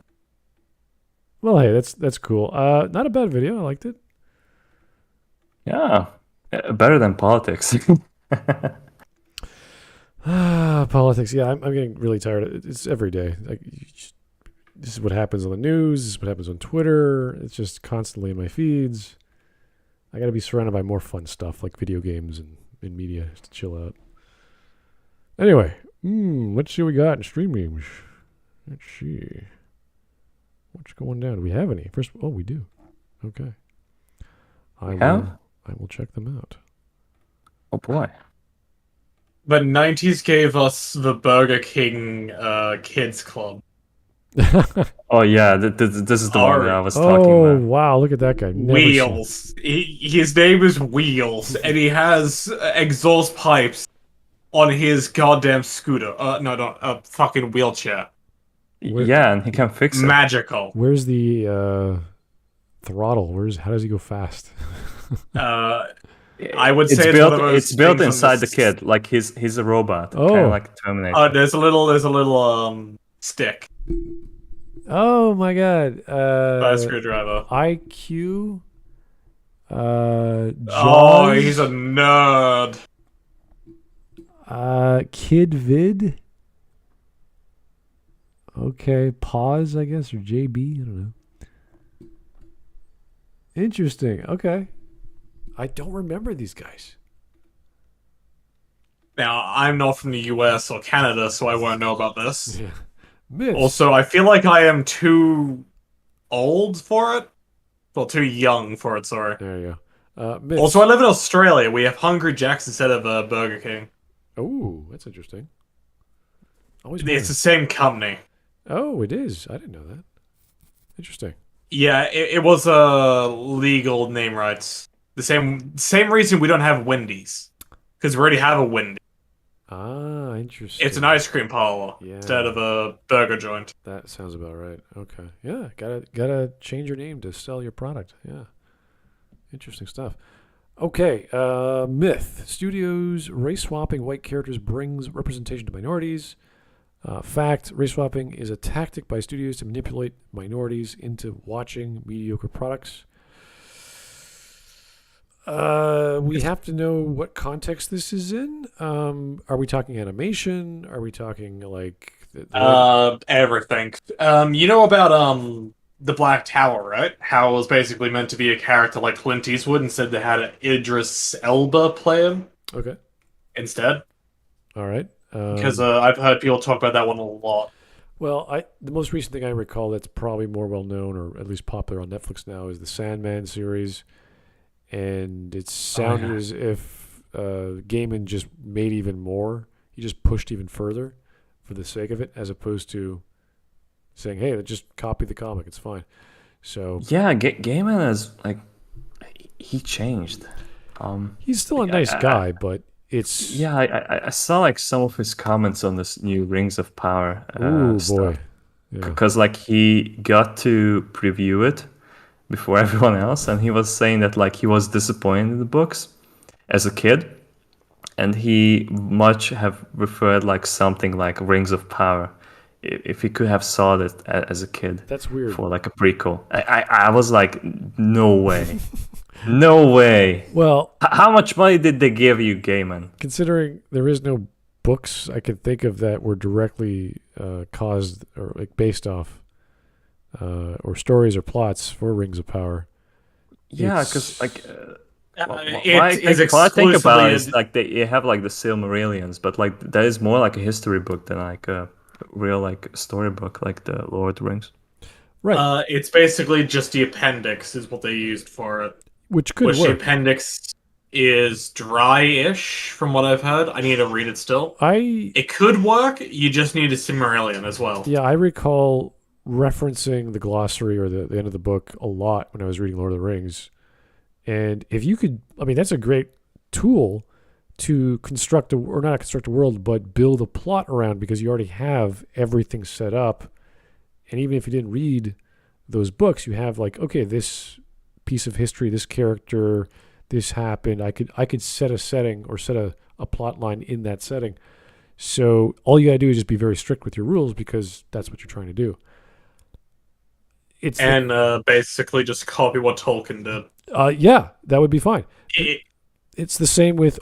Well, hey, that's cool. Not a bad video. I liked it. Yeah, better than politics. Politics. Yeah, I'm getting really tired. It's every day. Like, this is what happens on the news. This is what happens on Twitter. It's just constantly in my feeds. I got to be surrounded by more fun stuff like video games and media just to chill out. Anyway, let's see what we got in stream games. Let's see. What's going down? Do we have any? First, oh, we do. Okay. I will check them out. Oh boy. The 90s gave us the Burger King Kids Club. Oh yeah, this is the one that I was talking Oh, about. wow, look at that guy. Never Wheels. His name is Wheels, and he has exhaust pipes on his goddamn scooter. Fucking wheelchair. Yeah, and he can fix it. Magical. Where's the throttle? How does he go fast? I would say it's built inside the kid, like he's a robot, kind of like Terminator. There's a little stick. Oh my god. By a screwdriver. IQ Oh, he's a nerd. Kid Vid. Okay, pause, I guess, or JB. I don't know. Interesting. Okay. I don't remember these guys. Now, I'm not from the US or Canada, so I won't know about this. Yeah. Myths. Also, I feel like I am too old for it. Well, too young for it, sorry. There you go. Myths. Also, I live in Australia. We have Hungry Jack's instead of Burger King. Oh, that's interesting. It's the same company. Oh, it is. I didn't know that. Interesting. Yeah, it was legal name rights. The same reason we don't have Wendy's. Because we already have a Wendy's. Ah, interesting. It's an ice cream parlor instead of a burger joint. That sounds about right. Okay. Yeah, gotta change your name to sell your product. Yeah. Interesting stuff. Okay, myth. Studios race swapping white characters brings representation to minorities. Fact, race swapping is a tactic by studios to manipulate minorities into watching mediocre products. We have to know what context this is in. Are we talking animation? Are we talking like everything? You know about the Black Tower, right? How it was basically meant to be a character like Clint Eastwood, instead they had Idris Elba play him. Okay. Instead. All right. Because I've heard people talk about that one a lot. Well, the most recent thing I recall that's probably more well known, or at least popular on Netflix now, is the Sandman series. And it sounded as if Gaiman just made even more. He just pushed even further for the sake of it, as opposed to saying, "Hey, just copy the comic; it's fine." So yeah, Gaiman is like he changed. He's still a nice guy, but it's I saw like some of his comments on this new Rings of Power stuff. Because like he got to preview it before everyone else, and he was saying that like he was disappointed in the books as a kid, and he much have referred like something like Rings of Power if he could have saw it as a kid. That's weird. For like a prequel. I was like, no way. No way. Well, how much money did they give you, Gaiman? Considering there is no books I could think of that were directly caused or like based off or stories or plots for Rings of Power. Yeah, because like what I think about it is like they have like the Silmarillions, but like that is more like a history book than like a real like storybook, like the Lord of the Rings. Right. It's basically just the appendix is what they used for it. Which could work. The appendix is dry-ish, from what I've heard. I need to read it still. It could work. You just need a Silmarillion as well. Yeah, I recall referencing the glossary or the end of the book a lot when I was reading Lord of the Rings. And if you could, I mean, that's a great tool to construct or not construct a world, but build a plot around, because you already have everything set up. And even if you didn't read those books, you have like, okay, this piece of history, this character, this happened. I could set a setting or set a plot line in that setting. So all you gotta do is just be very strict with your rules, because that's what you're trying to do. Basically just copy what Tolkien did. Yeah, that would be fine. It's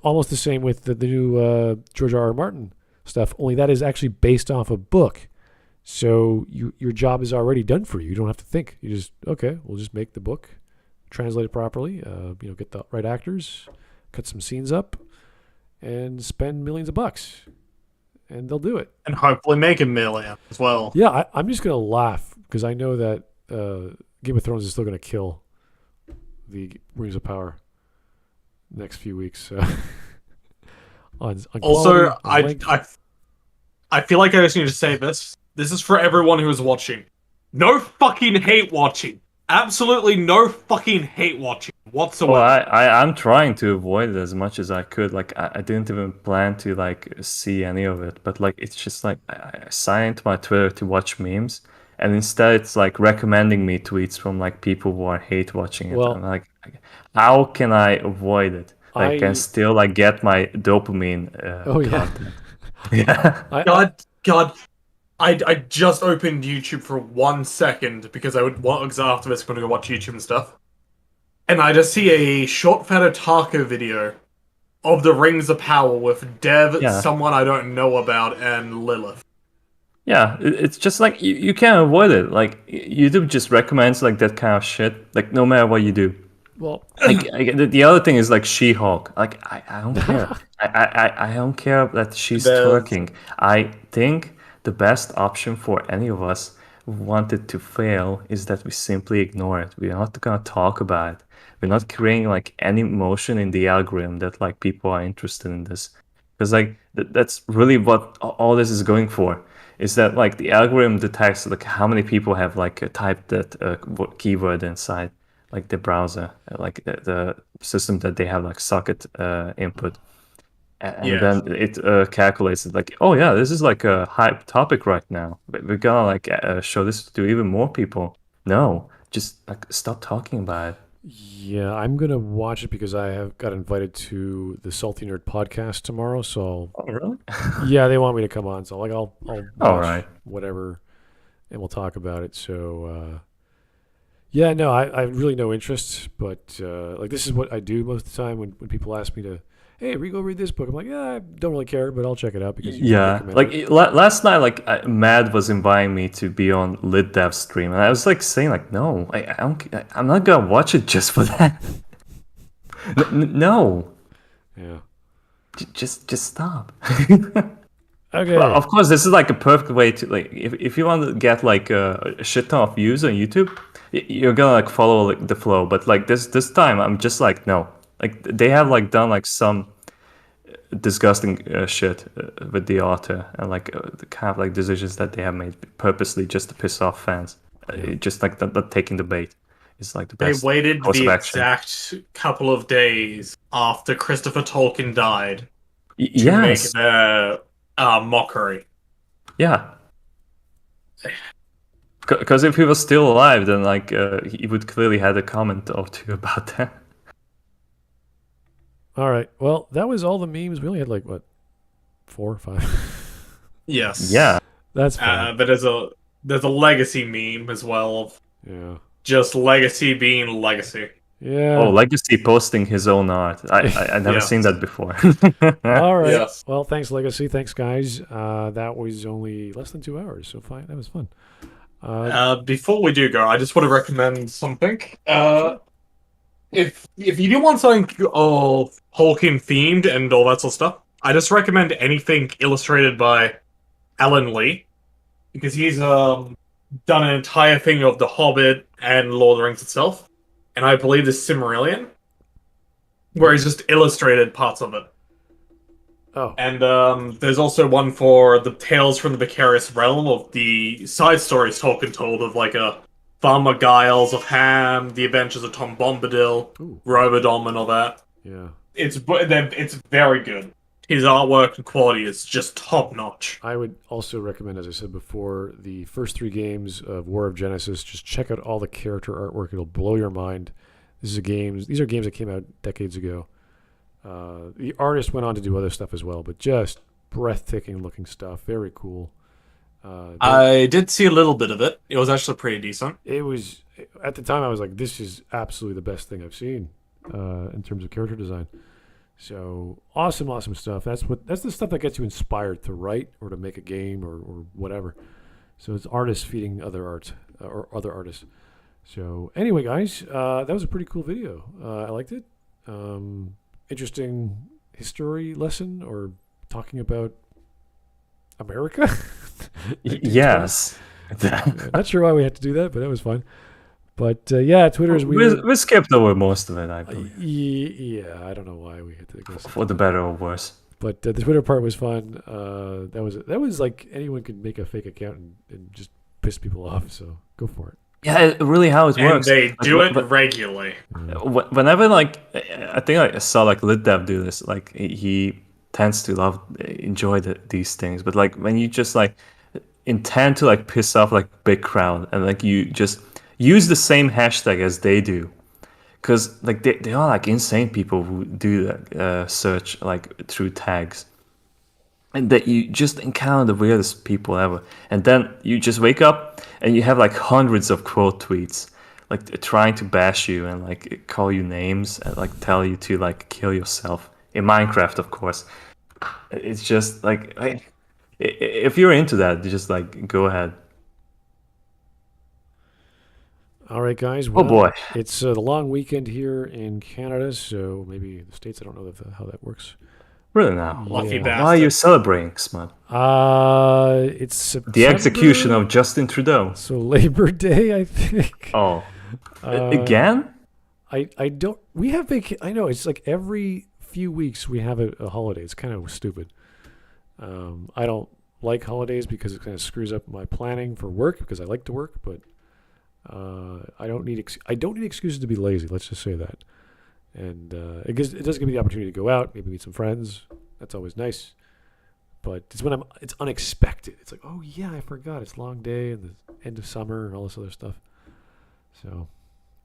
almost the same with the new George R.R. Martin stuff, only that is actually based off a book. So your job is already done for you. You don't have to think. You just, okay, we'll just make the book, translate it properly, get the right actors, cut some scenes up, and spend millions of bucks. And they'll do it. And hopefully make a million as well. Yeah, I'm just going to laugh, because I know that Game of Thrones is still going to kill the Rings of Power next few weeks. On also, quality, I feel like I just need to say this. This is for everyone who is watching. No fucking hate watching. Absolutely no fucking hate watching whatsoever. Well, I'm trying to avoid it as much as I could. Like, I didn't even plan to, like, see any of it. But, like, it's just, like, I signed into my Twitter to watch memes. And instead, it's, like, recommending me tweets from, like, people who are hate watching it. Well, I'm like, how can I avoid it? Like, I can still, like, get my dopamine content. Yeah. God. I just opened YouTube for 1 second because I was after this going to go watch YouTube and stuff. and I just see a short Fat Taco video of the Rings of Power with Dev, someone I don't know about, and Lilith. Yeah, it's just like you can't avoid it. Like YouTube just recommends like that kind of shit. Like no matter what you do. Well, like the other thing is like She-Hulk. Like I don't care. I don't care that she's twerking. I think the best option for any of us who wanted to fail is that we simply ignore it. We're not gonna talk about it. We're not creating like any motion in the algorithm that like people are interested in this, because like that's really what all this is going for. Is that like the algorithm detects like how many people have like typed that keyword inside like the browser, like the system that they have like socket input, and then it calculates it like, oh yeah, this is like a hype topic right now. We're gonna like show this to even more people. No, just like stop talking about it. Yeah, I'm gonna watch it because I have got invited to the Salty Nerd podcast tomorrow. So, oh, really? Yeah, they want me to come on. So, like, I'll watch whatever, and we'll talk about it. So, yeah, no, I have really no interest. But like, this is what I do most of the time when people ask me to, hey, go read this book. I'm like, yeah, I don't really care, but I'll check it out because last night, like Mad was inviting me to be on LitDev stream, and I was like saying like, no, I'm not gonna watch it just for that. No. Yeah. Just stop. Okay. Well, of course, this is like a perfect way to like if you want to get like a shit ton of views on YouTube, you're gonna like follow like, the flow. But like this time, I'm just like no. Like they have like done like some disgusting shit with the author and like the kind of like decisions that they have made purposely just to piss off fans. Just like not taking the bait is like the best. They waited course the of action. exact couple of days after Christopher Tolkien died to make their mockery. Yeah. Because if he was still alive, then like he would clearly had a comment or two about that. All right. Well, that was all the memes. We only had like what, 4 or 5. Yes. Yeah. That's fine. But there's a legacy meme as well of just legacy being legacy. Yeah. Oh, Legacy posting his own art. I never seen that before. All right. Yes. Well, thanks, Legacy. Thanks, guys. That was only less than 2 hours, so fine. That was fun. Before we do go, I just want to recommend something. If you do want something Tolkien themed and all that sort of stuff, I just recommend anything illustrated by Alan Lee, because he's done an entire thing of The Hobbit and Lord of the Rings itself, and I believe the Silmarillion, where he's just illustrated parts of it. Oh. And there's also one for the Tales from the Vicarious Realm of the side stories Tolkien told of like Farmer Giles of Ham, The Adventures of Tom Bombadil, Robodom, and all that. Yeah. It's very good. His artwork and quality is just top notch. I would also recommend, as I said before, the first 3 games of War of Genesis. Just check out all the character artwork; it'll blow your mind. These are games that came out decades ago. The artist went on to do other stuff as well, but just breathtaking looking stuff. Very cool. I did see a little bit of it. It was actually pretty decent. It was, at the time I was like, this is absolutely the best thing I've seen in terms of character design. So awesome stuff. That's the stuff that gets you inspired to write or to make a game or whatever. So it's artists feeding other art or other artists. So anyway, guys, that was a pretty cool video. I liked it. Interesting history lesson or talking about America. Yes. Not sure why we had to do that, but that was fun. But yeah, Twitter is weird. We skipped over most of it, I believe. Yeah, I don't know why we had to go. For the better or worse. But the Twitter part was fun. That was like anyone could make a fake account and just piss people off. So go for it. Yeah, really how it works. And they do it regularly. Whenever like I think I saw like LitDev do this. Like he tends to enjoy these things, but like when you just like intend to like piss off like big crowd and like you just use the same hashtag as they do, because like they are like insane people who do that search like through tags, and that you just encounter the weirdest people ever, and then you just wake up and you have like hundreds of quote tweets like trying to bash you and like call you names and like tell you to like kill yourself in Minecraft, of course. It's just like if you're into that, just like go ahead. All right, guys. Oh boy, it's the long weekend here in Canada, so maybe the States. I don't know how that works. Really now? Lucky Yeah. bastard. Why are you celebrating, Smud? It's September, the execution of Justin Trudeau. So Labor Day, I think. Oh, again? I don't. We have I know it's like every few weeks we have a holiday. It's kind of stupid. I don't like holidays because it kind of screws up my planning for work because I like to work, but I don't need excuses to be lazy. Let's just say that. And it does give me the opportunity to go out, maybe meet some friends. That's always nice. But it's when it's unexpected. It's like, oh yeah, I forgot. It's a long day and the end of summer and all this other stuff. So,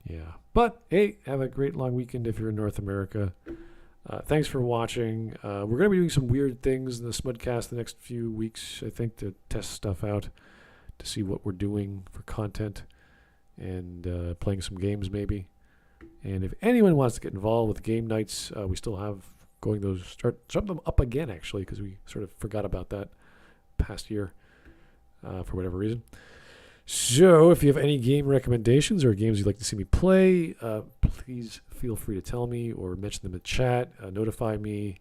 yeah. But hey, have a great long weekend if you're in North America. Thanks for watching. We're going to be doing some weird things in the Smudcast the next few weeks, I think, to test stuff out, to see what we're doing for content, and playing some games maybe. And if anyone wants to get involved with game nights, we still have going those, start them up again, actually, because we sort of forgot about that past year for whatever reason. So if you have any game recommendations or games you'd like to see me play, please feel free to tell me or mention them in chat. Notify me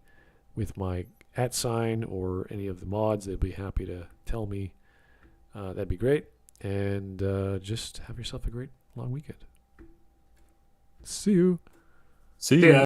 with my @ or any of the mods. They'd be happy to tell me. That'd be great. And just have yourself a great long weekend. See you. See ya.